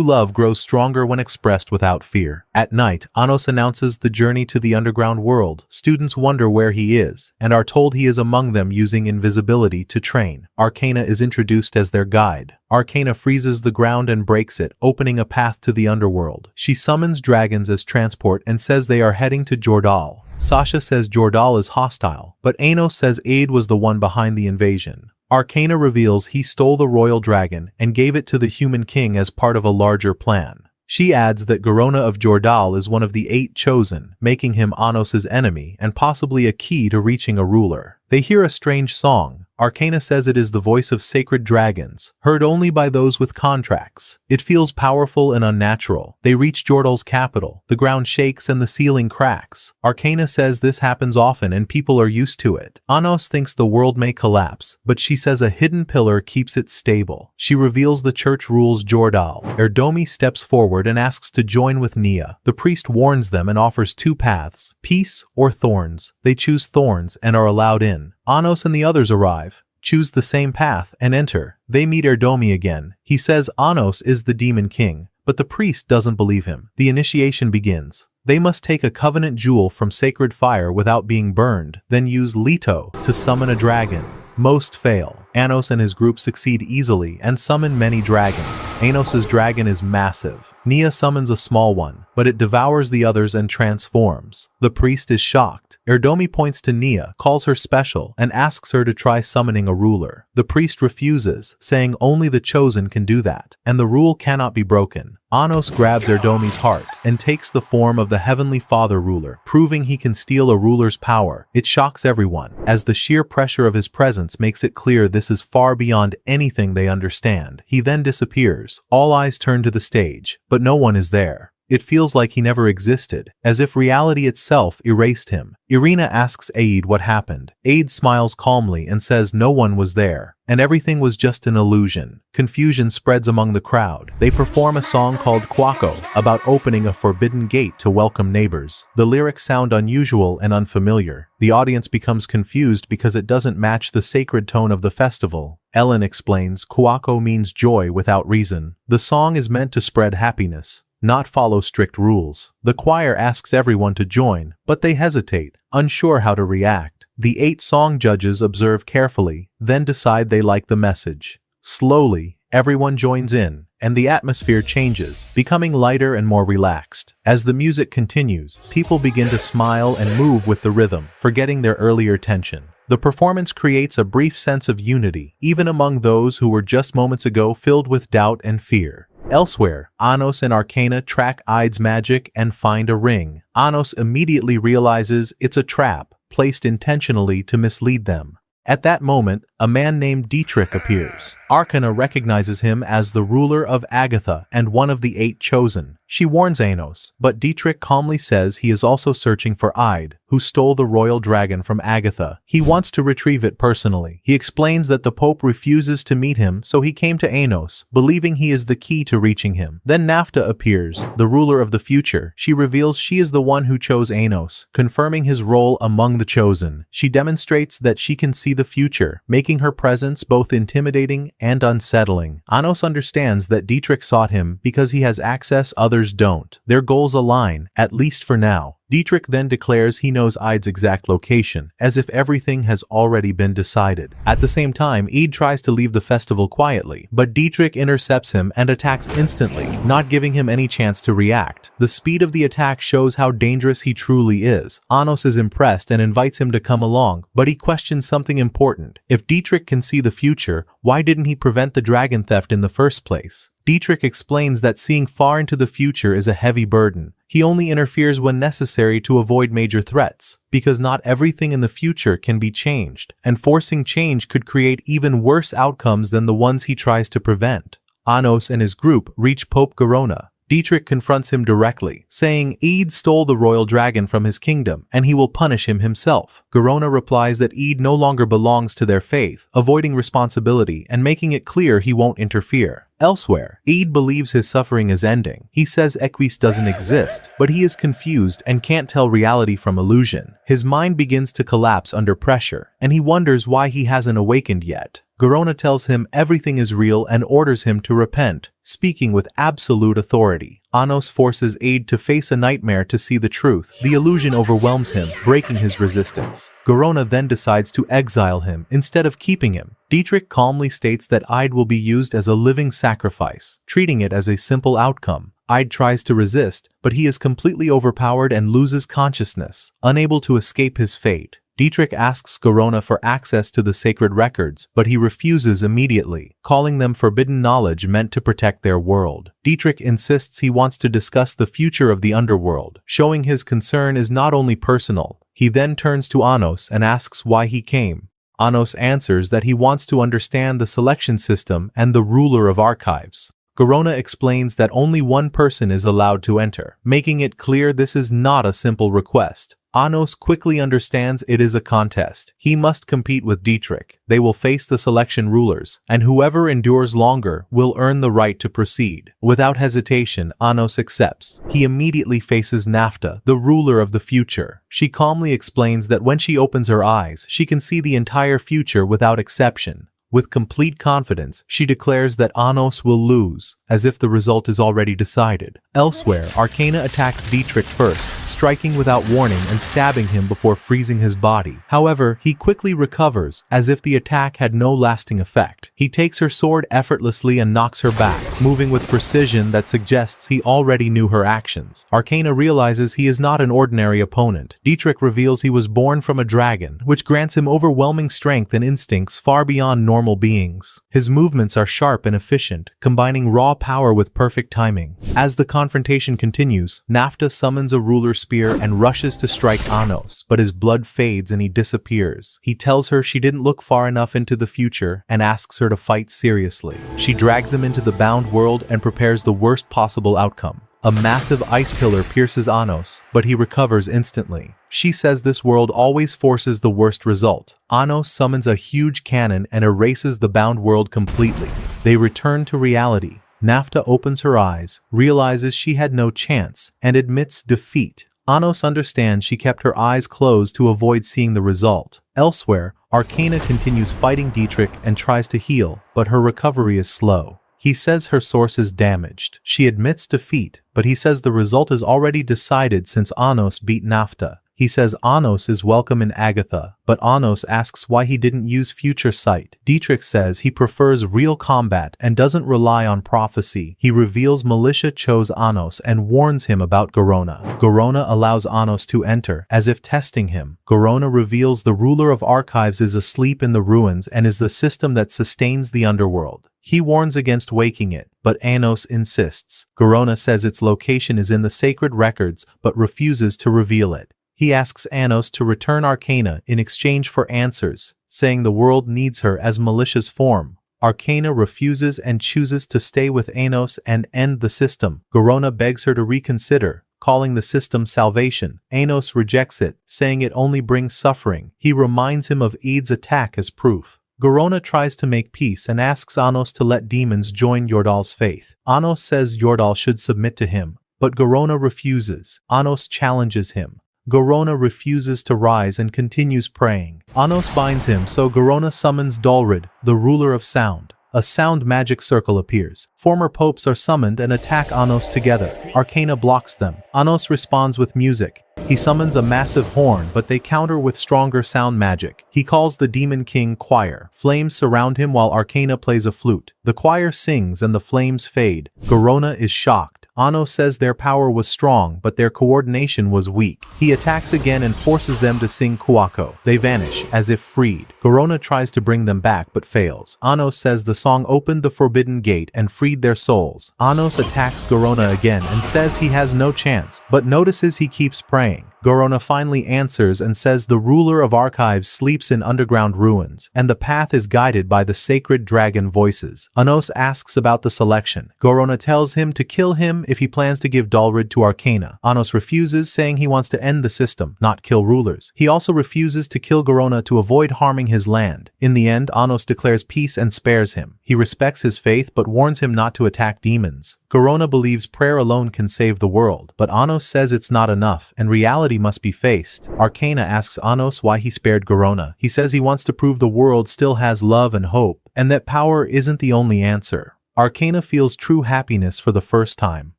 love grows stronger when expressed without fear. At night, Anos announces the journey to the underground world. Students wonder where he is, and are told he is among them using invisibility to train. Arcana is introduced as their guide. Arcana freezes the ground and breaks it, opening a path to the underworld. She summons dragons as transport and says they are heading to Jordal. Sasha says Jordal is hostile, but Anos says Aid was the one behind the invasion. Arcana reveals he stole the royal dragon and gave it to the human king as part of a larger plan. She adds that Garona of Jordal is one of the 8 chosen, making him Anos's enemy and possibly a key to reaching a ruler. They hear a strange song. Arcana says it is the voice of sacred dragons, heard only by those with contracts. It feels powerful and unnatural. They reach Jordal's capital. The ground shakes and the ceiling cracks. Arcana says this happens often and people are used to it. Anos thinks the world may collapse, but she says a hidden pillar keeps it stable. She reveals the church rules Jordal. Erdomi steps forward and asks to join with Nia. The priest warns them and offers 2 paths, peace or thorns. They choose thorns and are allowed in. Anos and the others arrive, choose the same path, and enter. They meet Erdomi again. He says Anos is the Demon King, but the priest doesn't believe him. The initiation begins. They must take a covenant jewel from sacred fire without being burned, then use Leto to summon a dragon. Most fail. Anos and his group succeed easily and summon many dragons. Anos's dragon is massive. Nia summons a small one, but it devours the others and transforms. The priest is shocked. Erdomi points to Nia, calls her special, and asks her to try summoning a ruler. The priest refuses, saying only the chosen can do that, and the rule cannot be broken. Anos grabs Erdomi's heart and takes the form of the Heavenly Father ruler, proving he can steal a ruler's power. It shocks everyone, as the sheer pressure of his presence makes it clear this is far beyond anything they understand. He then disappears. All eyes turn to the stage, but no one is there. It feels like he never existed, as if reality itself erased him. Irina asks Aid what happened. Aid smiles calmly and says no one was there, and everything was just an illusion. Confusion spreads among the crowd. They perform a song called Kwako, about opening a forbidden gate to welcome neighbors. The lyrics sound unusual and unfamiliar. The audience becomes confused because it doesn't match the sacred tone of the festival. Ellen explains Kwako means joy without reason. The song is meant to spread happiness, not follow strict rules. The choir asks everyone to join, but they hesitate, unsure how to react. The 8 song judges observe carefully, then decide they like the message. Slowly, everyone joins in, and the atmosphere changes, becoming lighter and more relaxed. As the music continues, people begin to smile and move with the rhythm, forgetting their earlier tension. The performance creates a brief sense of unity, even among those who were just moments ago filled with doubt and fear. Elsewhere, Anos and Arcana track Ide's magic and find a ring. Anos immediately realizes it's a trap, placed intentionally to mislead them. At that moment, a man named Dietrich appears. Arcana recognizes him as the ruler of Agatha and one of the 8 chosen. She warns Anos, but Dietrich calmly says he is also searching for Ide, who stole the royal dragon from Agatha. He wants to retrieve it personally. He explains that the Pope refuses to meet him, so he came to Anos, believing he is the key to reaching him. Then Nafta appears, the ruler of the future. She reveals she is the one who chose Anos, confirming his role among the chosen. She demonstrates that she can see the future, making her presence both intimidating and unsettling. Anos understands that Dietrich sought him because he has access others don't. Their goals align, at least for now. Dietrich then declares he knows Ide's exact location, as if everything has already been decided. At the same time, Ide tries to leave the festival quietly, but Dietrich intercepts him and attacks instantly, not giving him any chance to react. The speed of the attack shows how dangerous he truly is. Anos is impressed and invites him to come along, but he questions something important. If Dietrich can see the future, why didn't he prevent the dragon theft in the first place? Dietrich explains that seeing far into the future is a heavy burden. He only interferes when necessary to avoid major threats, because not everything in the future can be changed, and forcing change could create even worse outcomes than the ones he tries to prevent. Anos and his group reach Pope Garona. Dietrich confronts him directly, saying Ide stole the royal dragon from his kingdom, and he will punish him himself. Garona replies that Ide no longer belongs to their faith, avoiding responsibility and making it clear he won't interfere. Elsewhere, Ide believes his suffering is ending. He says Equus doesn't exist, but he is confused and can't tell reality from illusion. His mind begins to collapse under pressure, and he wonders why he hasn't awakened yet. Garona tells him everything is real and orders him to repent, speaking with absolute authority. Anos forces Ide to face a nightmare to see the truth. The illusion overwhelms him, breaking his resistance. Garona then decides to exile him instead of keeping him. Dietrich calmly states that Ide will be used as a living sacrifice, treating it as a simple outcome. Ide tries to resist, but he is completely overpowered and loses consciousness, unable to escape his fate. Dietrich asks Garona for access to the sacred records, but he refuses immediately, calling them forbidden knowledge meant to protect their world. Dietrich insists he wants to discuss the future of the underworld, showing his concern is not only personal. He then turns to Anos and asks why he came. Anos answers that he wants to understand the selection system and the ruler of archives. Garona explains that only one person is allowed to enter, making it clear this is not a simple request. Anos quickly understands it is a contest. He must compete with Dietrich. They will face the selection rulers, and whoever endures longer will earn the right to proceed. Without hesitation, Anos accepts. He immediately faces Nafta, the ruler of the future. She calmly explains that when she opens her eyes, she can see the entire future without exception. With complete confidence, she declares that Anos will lose, as if the result is already decided. Elsewhere, Arcana attacks Dietrich first, striking without warning and stabbing him before freezing his body. However, he quickly recovers, as if the attack had no lasting effect. He takes her sword effortlessly and knocks her back, moving with precision that suggests he already knew her actions. Arcana realizes he is not an ordinary opponent. Dietrich reveals he was born from a dragon, which grants him overwhelming strength and instincts far beyond normal beings. His movements are sharp and efficient, combining raw power with perfect timing. As the confrontation continues, Naphtha summons a ruler spear and rushes to strike Anos, but his blood fades and he disappears. He tells her she didn't look far enough into the future and asks her to fight seriously. She drags him into the bound world and prepares the worst possible outcome. A massive ice pillar pierces Anos, but he recovers instantly. She says this world always forces the worst result. Anos summons a huge cannon and erases the bound world completely. They return to reality. Naphtha opens her eyes, realizes she had no chance, and admits defeat. Anos understands she kept her eyes closed to avoid seeing the result. Elsewhere, Arcana continues fighting Dietrich and tries to heal, but her recovery is slow. He says her source is damaged. She admits defeat, but he says the result is already decided since Anos beat Naphtha. He says Anos is welcome in Agatha, but Anos asks why he didn't use future sight. Dietrich says he prefers real combat and doesn't rely on prophecy. He reveals Militia chose Anos and warns him about Garona. Garona allows Anos to enter, as if testing him. Garona reveals the ruler of archives is asleep in the ruins and is the system that sustains the underworld. He warns against waking it, but Anos insists. Garona says its location is in the sacred records, but refuses to reveal it. He asks Anos to return Arcana in exchange for answers, saying the world needs her as Militia's form. Arcana refuses and chooses to stay with Anos and end the system. Garona begs her to reconsider, calling the system salvation. Anos rejects it, saying it only brings suffering. He reminds him of Eid's attack as proof. Garona tries to make peace and asks Anos to let demons join Yordal's faith. Anos says Yordal should submit to him, but Garona refuses. Anos challenges him. Garona refuses to rise and continues praying. Anos binds him, so Garona summons Dalrid, the ruler of sound. A sound magic circle appears. Former popes are summoned and attack Anos together. Arcana blocks them. Anos responds with music. He summons a massive horn, but they counter with stronger sound magic. He calls the Demon King choir. Flames surround him while Arcana plays a flute. The choir sings and the flames fade. Garona is shocked. Anos says their power was strong, but their coordination was weak. He attacks again and forces them to sing Kuako. They vanish, as if freed. Garona tries to bring them back, but fails. Anos says the song opened the forbidden gate and freed their souls. Anos attacks Garona again and says he has no chance, but notices he keeps praying. Garona finally answers and says the ruler of archives sleeps in underground ruins, and the path is guided by the sacred dragon voices. Anos asks about the selection. Garona tells him to kill him if he plans to give Dalrid to Arcana. Anos refuses, saying he wants to end the system, not kill rulers. He also refuses to kill Garona to avoid harming his land. In the end, Anos declares peace and spares him. He respects his faith but warns him not to attack demons. Garona believes prayer alone can save the world, but Anos says it's not enough, and reality must be faced. Arcana asks Anos why he spared Garona. He says he wants to prove the world still has love and hope, and that power isn't the only answer. Arcana feels true happiness for the first time,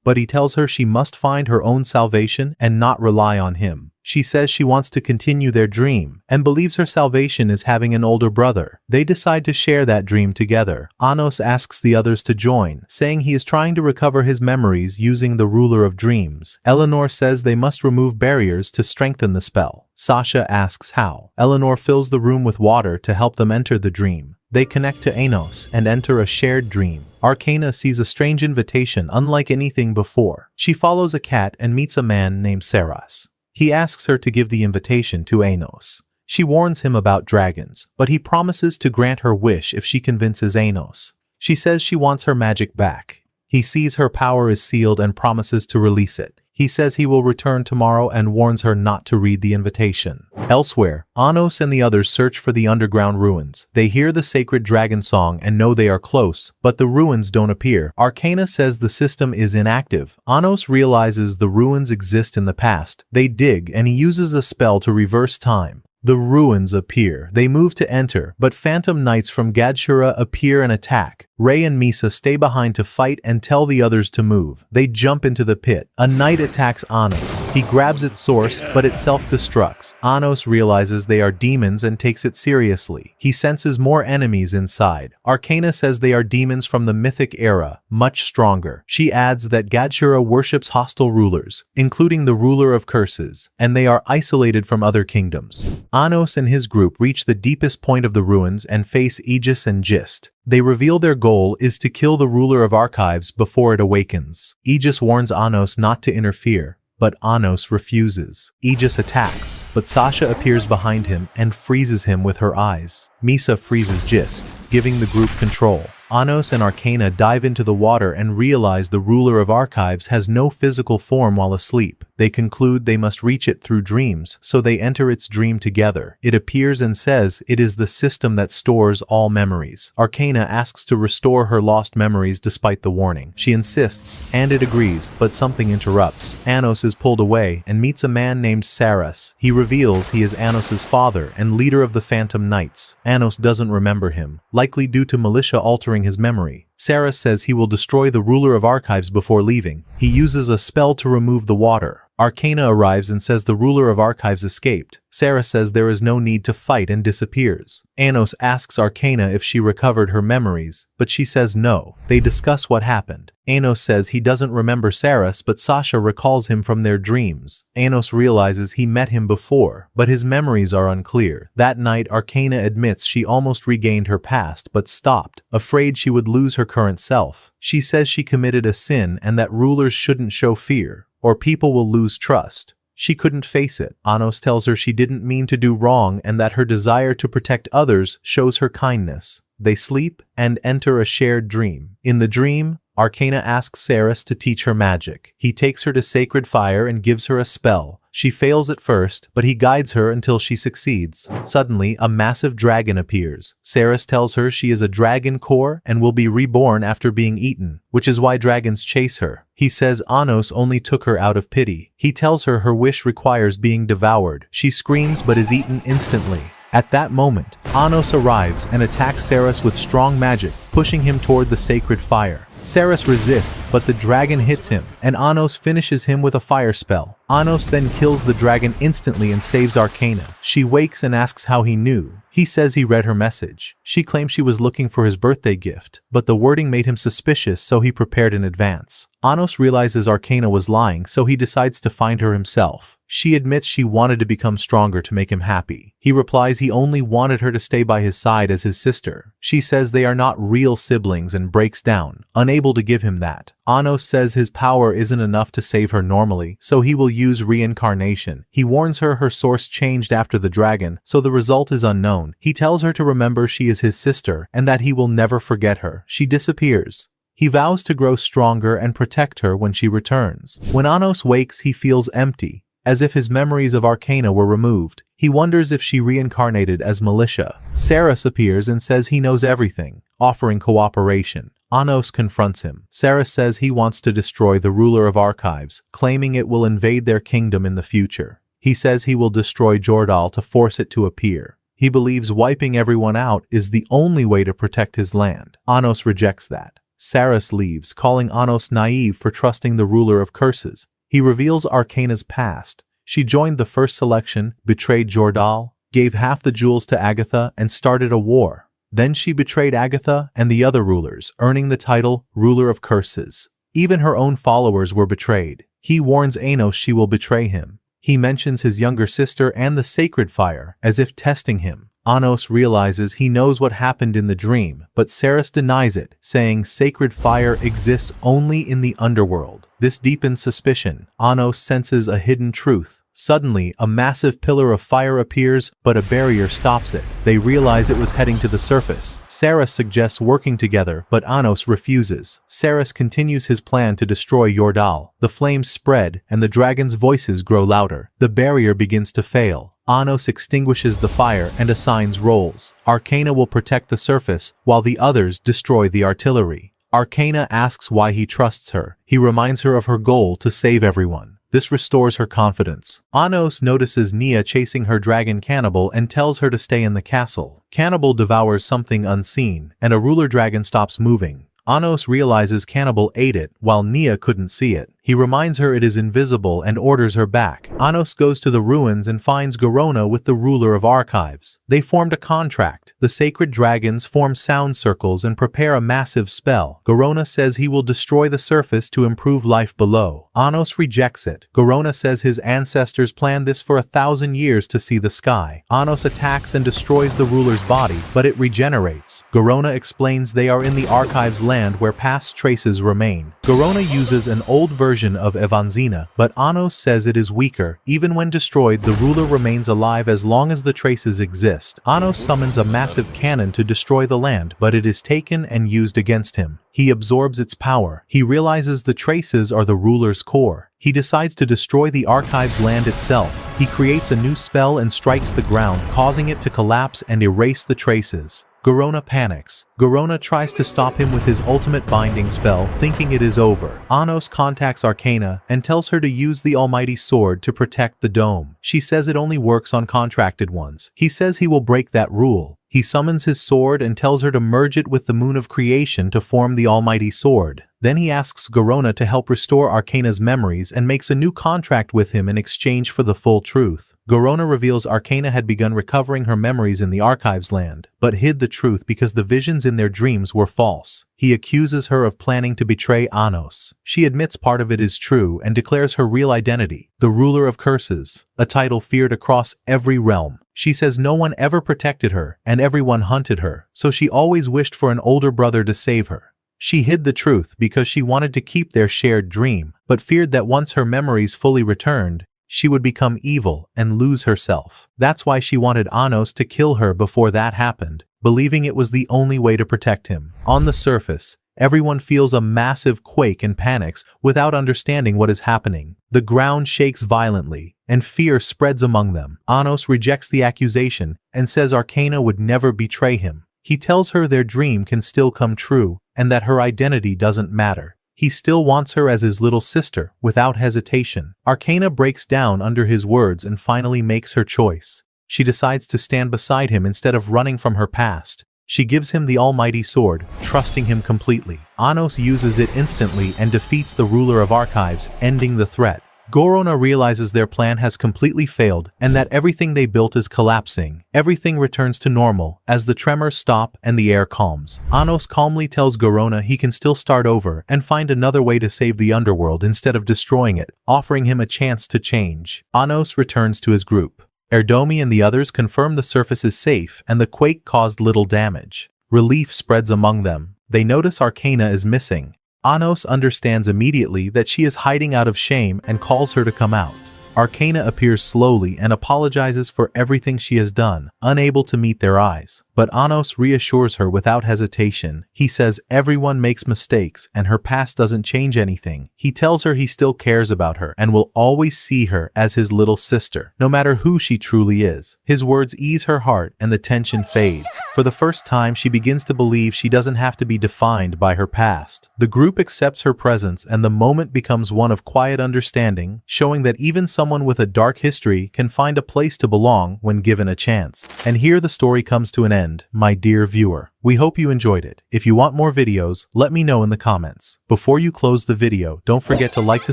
but he tells her she must find her own salvation and not rely on him. She says she wants to continue their dream, and believes her salvation is having an older brother. They decide to share that dream together. Anos asks the others to join, saying he is trying to recover his memories using the ruler of dreams. Eleanor says they must remove barriers to strengthen the spell. Sasha asks how. Eleanor fills the room with water to help them enter the dream. They connect to Anos and enter a shared dream. Arcana sees a strange invitation unlike anything before. She follows a cat and meets a man named Saras. He asks her to give the invitation to Anos. She warns him about dragons, but he promises to grant her wish if she convinces Anos. She says she wants her magic back. He sees her power is sealed and promises to release it. He says he will return tomorrow and warns her not to read the invitation. Elsewhere, Anos and the others search for the underground ruins. They hear the sacred dragon song and know they are close, but the ruins don't appear. Arcana says the system is inactive. Anos realizes the ruins exist in the past. They dig and he uses a spell to reverse time. The ruins appear. They move to enter, but phantom knights from Gadshura appear and attack. Rei and Misa stay behind to fight and tell the others to move. They jump into the pit. A knight attacks Anos. He grabs its source, but it self-destructs. Anos realizes they are demons and takes it seriously. He senses more enemies inside. Arcana says they are demons from the mythic era, much stronger. She adds that Gadshura worships hostile rulers, including the ruler of curses, and they are isolated from other kingdoms. Anos and his group reach the deepest point of the ruins and face Aegis and Gist. They reveal their goal is to kill the ruler of archives before it awakens. Aegis warns Anos not to interfere, but Anos refuses. Aegis attacks, but Sasha appears behind him and freezes him with her eyes. Misa freezes Gist, giving the group control. Anos and Arcana dive into the water and realize the ruler of archives has no physical form while asleep. They conclude they must reach it through dreams, so they enter its dream together. It appears and says it is the system that stores all memories. Arcana asks to restore her lost memories despite the warning. She insists, and it agrees, but something interrupts. Anos is pulled away and meets a man named Saras. He reveals he is Anos's father and leader of the Phantom Knights. Anos doesn't remember him, likely due to militia altering his memory. Saras says he will destroy the ruler of archives before leaving. He uses a spell to remove the water. Arcana arrives and says the ruler of archives escaped. Saras says there is no need to fight and disappears. Anos asks Arcana if she recovered her memories, but she says no. They discuss what happened. Anos says he doesn't remember Saras, but Sasha recalls him from their dreams. Anos realizes he met him before, but his memories are unclear. That night, Arcana admits she almost regained her past, but stopped, afraid she would lose her current self. She says she committed a sin and that rulers shouldn't show fear, or people will lose trust. She couldn't face it. Anos tells her she didn't mean to do wrong and that her desire to protect others shows her kindness. They sleep and enter a shared dream. In the dream, Arcana asks Saras to teach her magic. He takes her to sacred fire and gives her a spell. She fails at first, but he guides her until she succeeds. Suddenly, a massive dragon appears. Saras tells her she is a dragon core and will be reborn after being eaten, which is why dragons chase her. He says Anos only took her out of pity. He tells her her wish requires being devoured. She screams but is eaten instantly. At that moment, Anos arrives and attacks Saras with strong magic, pushing him toward the sacred fire. Saras resists, but the dragon hits him, and Anos finishes him with a fire spell. Anos then kills the dragon instantly and saves Arcana. She wakes and asks how he knew. He says he read her message. She claims she was looking for his birthday gift, but the wording made him suspicious, so he prepared in advance. Anos realizes Arcana was lying, so he decides to find her himself. She admits she wanted to become stronger to make him happy. He replies he only wanted her to stay by his side as his sister. She says they are not real siblings and breaks down, unable to give him that. Anos says his power isn't enough to save her normally, so he will use reincarnation. He warns her her source changed after the dragon, so the result is unknown. He tells her to remember she is his sister and that he will never forget her. She disappears. He vows to grow stronger and protect her when she returns. When Anos wakes, he feels empty, as if his memories of Arcana were removed. He wonders if she reincarnated as Militia. Saras appears and says he knows everything, offering cooperation. Anos confronts him. Saras says he wants to destroy the ruler of archives, claiming it will invade their kingdom in the future. He says he will destroy Jordal to force it to appear. He believes wiping everyone out is the only way to protect his land. Anos rejects that. Saras leaves, calling Anos naive for trusting the ruler of curses. He reveals Arcana's past. She joined the first selection, betrayed Jordal, gave half the jewels to Agatha, and started a war. Then she betrayed Agatha and the other rulers, earning the title Ruler of Curses. Even her own followers were betrayed. He warns Anos she will betray him. He mentions his younger sister and the sacred fire, as if testing him. Anos realizes he knows what happened in the dream, but Saras denies it, saying sacred fire exists only in the underworld. This deepens suspicion. Anos senses a hidden truth. Suddenly, a massive pillar of fire appears, but a barrier stops it. They realize it was heading to the surface. Saras suggests working together, but Anos refuses. Saras continues his plan to destroy Jordal. The flames spread, and the dragon's voices grow louder. The barrier begins to fail. Anos extinguishes the fire and assigns roles. Arcana will protect the surface, while the others destroy the artillery. Arcana asks why he trusts her. He reminds her of her goal to save everyone. This restores her confidence. Anos notices Nia chasing her dragon Cannibal and tells her to stay in the castle. Cannibal devours something unseen, and a ruler dragon stops moving. Anos realizes Cannibal ate it while Nia couldn't see it. He reminds her it is invisible and orders her back. Anos goes to the ruins and finds Garona with the ruler of archives. They formed a contract. The sacred dragons form sound circles and prepare a massive spell. Garona says he will destroy the surface to improve life below. Anos rejects it. Garona says his ancestors planned this for 1,000 years to see the sky. Anos attacks and destroys the ruler's body, but it regenerates. Garona explains they are in the archives land where past traces remain. Garona uses an old version of Evanzina, but Anos says it is weaker. Even when destroyed, the ruler remains alive as long as the traces exist. Anos summons a massive cannon to destroy the land, but it is taken and used against him. He absorbs its power. He realizes the traces are the ruler's core. He decides to destroy the archives land itself. He creates a new spell and strikes the ground, causing it to collapse and erase the traces. Garona panics. Garona tries to stop him with his ultimate binding spell, thinking it is over. Anos contacts Arcana and tells her to use the almighty sword to protect the dome. She says it only works on contracted ones. He says he will break that rule. He summons his sword and tells her to merge it with the moon of creation to form the almighty sword. Then he asks Garona to help restore Arcana's memories and makes a new contract with him in exchange for the full truth. Garona reveals Arcana had begun recovering her memories in the archives land, but hid the truth because the visions in their dreams were false. He accuses her of planning to betray Anos. She admits part of it is true and declares her real identity, the ruler of curses, a title feared across every realm. She says no one ever protected her and everyone hunted her, so she always wished for an older brother to save her. She hid the truth because she wanted to keep their shared dream, but feared that once her memories fully returned, she would become evil and lose herself. That's why she wanted Anos to kill her before that happened, believing it was the only way to protect him. On the surface, everyone feels a massive quake and panics without understanding what is happening. The ground shakes violently, and fear spreads among them. Anos rejects the accusation and says Arcana would never betray him. He tells her their dream can still come true, and that her identity doesn't matter. He still wants her as his little sister, without hesitation. Arcana breaks down under his words and finally makes her choice. She decides to stand beside him instead of running from her past. She gives him the almighty sword, trusting him completely. Anos uses it instantly and defeats the ruler of archives, ending the threat. Garona realizes their plan has completely failed and that everything they built is collapsing. Everything returns to normal as the tremors stop and the air calms. Anos calmly tells Garona he can still start over and find another way to save the underworld instead of destroying it, offering him a chance to change. Anos returns to his group. Erdomi and the others confirm the surface is safe and the quake caused little damage. Relief spreads among them. They notice Arcana is missing. Anos understands immediately that she is hiding out of shame and calls her to come out. Arcana appears slowly and apologizes for everything she has done, unable to meet their eyes. But Anos reassures her without hesitation. He says everyone makes mistakes and her past doesn't change anything. He tells her he still cares about her and will always see her as his little sister, no matter who she truly is. His words ease her heart and the tension fades. For the first time, she begins to believe she doesn't have to be defined by her past. The group accepts her presence and the moment becomes one of quiet understanding, showing that even someone with a dark history can find a place to belong when given a chance. And here the story comes to an end, my dear viewer. We hope you enjoyed it. If you want more videos, let me know in the comments. Before you close the video, don't forget to like to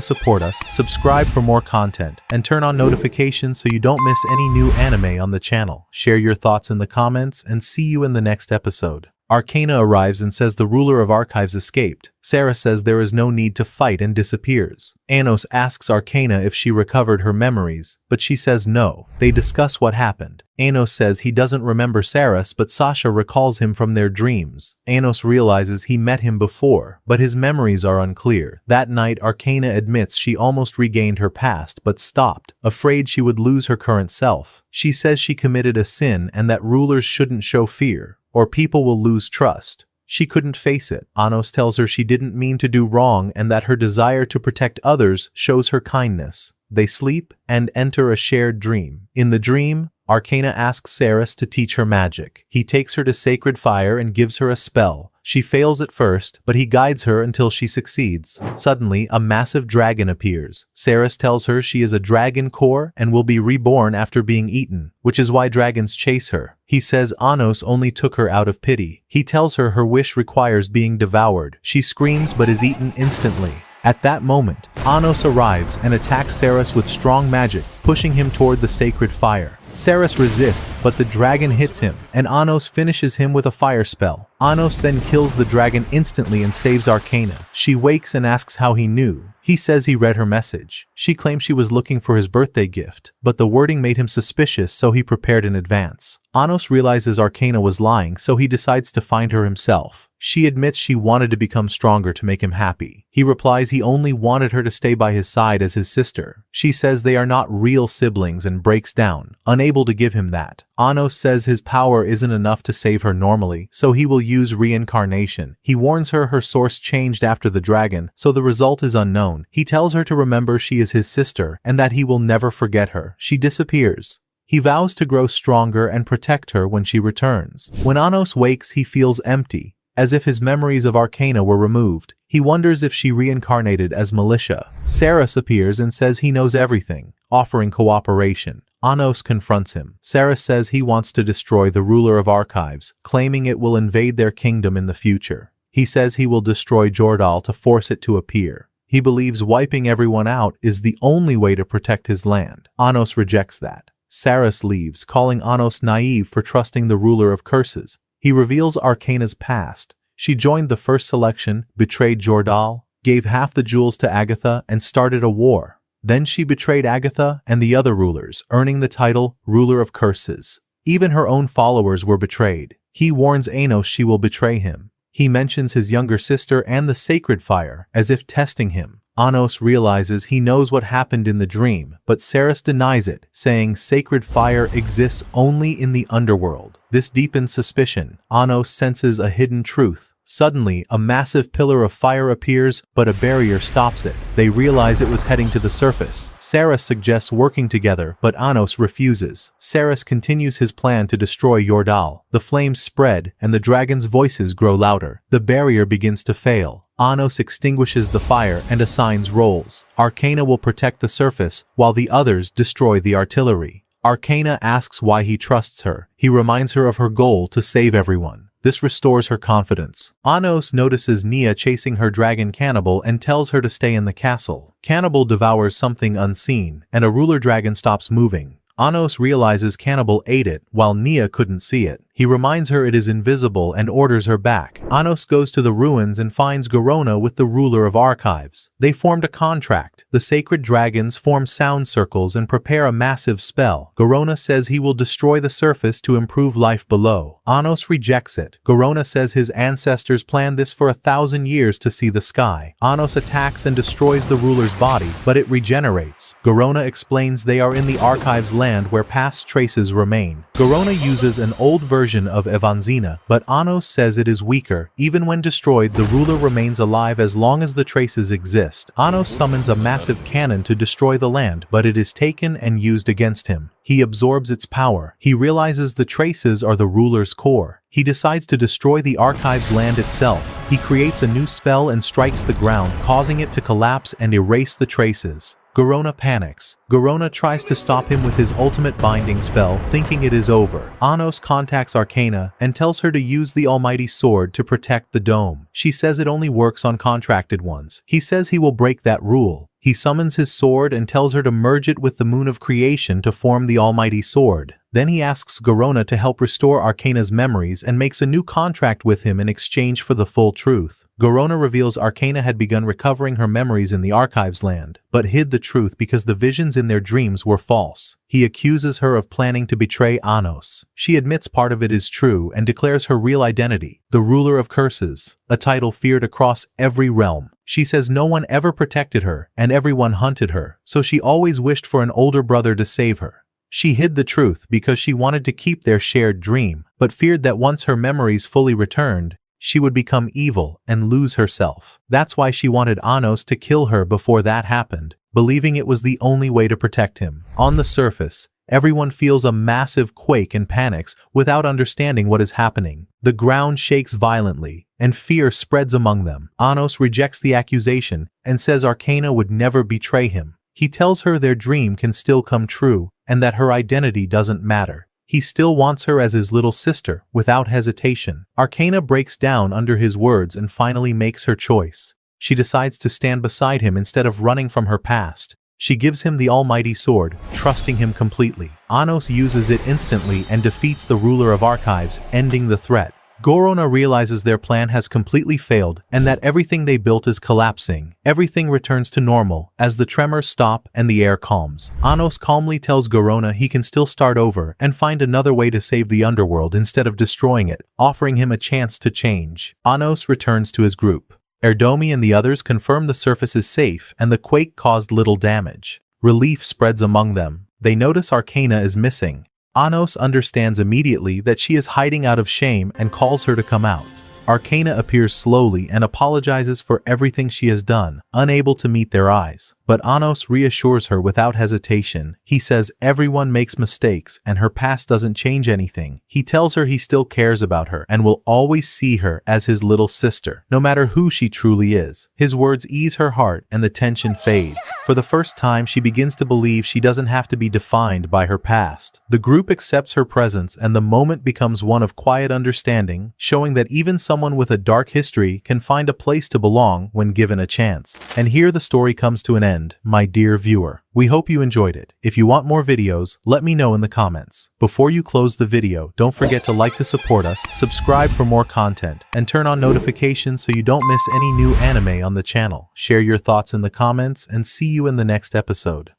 support us, subscribe for more content, and turn on notifications so you don't miss any new anime on the channel. Share your thoughts in the comments and see you in the next episode. Arcana arrives and says the ruler of archives escaped. Sarah says there is no need to fight and disappears. Anos asks Arcana if she recovered her memories, but she says no. They discuss what happened. Anos says he doesn't remember Saras, but Sasha recalls him from their dreams. Anos realizes he met him before, but his memories are unclear. That night, Arcana admits she almost regained her past, but stopped, afraid she would lose her current self. She says she committed a sin and that rulers shouldn't show fear, or people will lose trust. She couldn't face it. Anos tells her she didn't mean to do wrong and that her desire to protect others shows her kindness. They sleep and enter a shared dream. In the dream, Arcana asks Saras to teach her magic. He takes her to sacred fire and gives her a spell, She fails at first, but he guides her until she succeeds. Suddenly, a massive dragon appears. Ceres tells her she is a dragon core and will be reborn after being eaten, which is why dragons chase her. He says Anos only took her out of pity. He tells her her wish requires being devoured. She screams but is eaten instantly. At that moment, Anos arrives and attacks Ceres with strong magic, pushing him toward the sacred fire. Ceres resists, but the dragon hits him, and Anos finishes him with a fire spell. Anos then kills the dragon instantly and saves Arcana. She wakes and asks how he knew. He says he read her message. She claims she was looking for his birthday gift, but the wording made him suspicious, so he prepared in advance. Anos realizes Arcana was lying, so he decides to find her himself. She admits she wanted to become stronger to make him happy. He replies he only wanted her to stay by his side as his sister. She says they are not real siblings and breaks down, unable to give him that. Anos says his power isn't enough to save her normally, so he will use reincarnation. He warns her her source changed after the dragon, so the result is unknown. He tells her to remember she is his sister and that he will never forget her. She disappears. He vows to grow stronger and protect her when she returns. When Anos wakes, he feels empty, as if his memories of Arcana were removed. He wonders if she reincarnated as Militia. Ceres appears and says he knows everything, offering cooperation. Anos confronts him. Ceres says he wants to destroy the ruler of archives, claiming it will invade their kingdom in the future. He says he will destroy Jordal to force it to appear. He believes wiping everyone out is the only way to protect his land. Anos rejects that. Ceres leaves, calling Anos naive for trusting the ruler of curses. He reveals Arcana's past. She joined the first selection, betrayed Jordal, gave half the jewels to Agatha, and started a war. Then she betrayed Agatha and the other rulers, earning the title Ruler of Curses. Even her own followers were betrayed. He warns Anos she will betray him. He mentions his younger sister and the sacred fire, as if testing him. Anos realizes he knows what happened in the dream, but Ceres denies it, saying sacred fire exists only in the underworld. This deepens suspicion. Anos senses a hidden truth. Suddenly, a massive pillar of fire appears, but a barrier stops it. They realize it was heading to the surface. Ceres suggests working together, but Anos refuses. Ceres continues his plan to destroy Jordal. The flames spread, and the dragon's voices grow louder. The barrier begins to fail. Anos extinguishes the fire and assigns roles. Arcana will protect the surface, while the others destroy the artillery. Arcana asks why he trusts her. He reminds her of her goal to save everyone. This restores her confidence. Anos notices Nia chasing her dragon Cannibal and tells her to stay in the castle. Cannibal devours something unseen, and a ruler dragon stops moving. Anos realizes Cannibal ate it, while Nia couldn't see it. He reminds her it is invisible and orders her back. Anos goes to the ruins and finds Garona with the ruler of archives. They formed a contract. The sacred dragons form sound circles and prepare a massive spell. Garona says he will destroy the surface to improve life below. Anos rejects it. Garona says his ancestors planned this for 1,000 years to see the sky. Anos attacks and destroys the ruler's body, but it regenerates. Garona explains they are in the archives land where past traces remain. Garona uses an old version of Evanzina, but Anos says it is weaker. Even when destroyed, the ruler remains alive as long as the traces exist. Anos summons a massive cannon to destroy the land, but it is taken and used against him. He absorbs its power. He realizes the traces are the ruler's core. He decides to destroy the archive's land itself. He creates a new spell and strikes the ground, causing it to collapse and erase the traces. Garona panics. Garona tries to stop him with his ultimate binding spell, thinking it is over. Anos contacts Arcana and tells her to use the almighty sword to protect the dome. She says it only works on contracted ones. He says he will break that rule. He summons his sword and tells her to merge it with the moon of creation to form the almighty sword. Then he asks Garona to help restore Arcana's memories and makes a new contract with him in exchange for the full truth. Garona reveals Arcana had begun recovering her memories in the archives land, but hid the truth because the visions in their dreams were false. He accuses her of planning to betray Anos. She admits part of it is true and declares her real identity, the ruler of curses, a title feared across every realm. She says no one ever protected her and everyone hunted her, so she always wished for an older brother to save her. She hid the truth because she wanted to keep their shared dream, but feared that once her memories fully returned, she would become evil and lose herself. That's why she wanted Anos to kill her before that happened, believing it was the only way to protect him. On the surface, Everyone feels a massive quake and panics without understanding what is happening. The ground shakes violently, and fear spreads among them. Anos rejects the accusation and says Arcana would never betray him. He tells her their dream can still come true and that her identity doesn't matter. He still wants her as his little sister, without hesitation. Arcana breaks down under his words and finally makes her choice. She decides to stand beside him instead of running from her past. She gives him the almighty sword, trusting him completely. Anos uses it instantly and defeats the ruler of archives, ending the threat. Gorona realizes their plan has completely failed and that everything they built is collapsing. Everything returns to normal as the tremors stop and the air calms. Anos calmly tells Gorona he can still start over and find another way to save the underworld instead of destroying it, offering him a chance to change. Anos returns to his group. Erdomi and the others confirm the surface is safe and the quake caused little damage. Relief spreads among them. They notice Arcana is missing. Anos understands immediately that she is hiding out of shame and calls her to come out. Arcana appears slowly and apologizes for everything she has done, unable to meet their eyes. But Anos reassures her without hesitation. He says everyone makes mistakes and her past doesn't change anything. He tells her he still cares about her and will always see her as his little sister, no matter who she truly is. His words ease her heart and the tension fades. For the first time, she begins to believe she doesn't have to be defined by her past. The group accepts her presence and the moment becomes one of quiet understanding, showing that even someone with a dark history can find a place to belong when given a chance. And here the story comes to an end. My dear viewer, we hope you enjoyed it. If you want more videos, let me know in the comments. Before you close the video, don't forget to like to support us, subscribe for more content, and turn on notifications so you don't miss any new anime on the channel. Share your thoughts in the comments and see you in the next episode.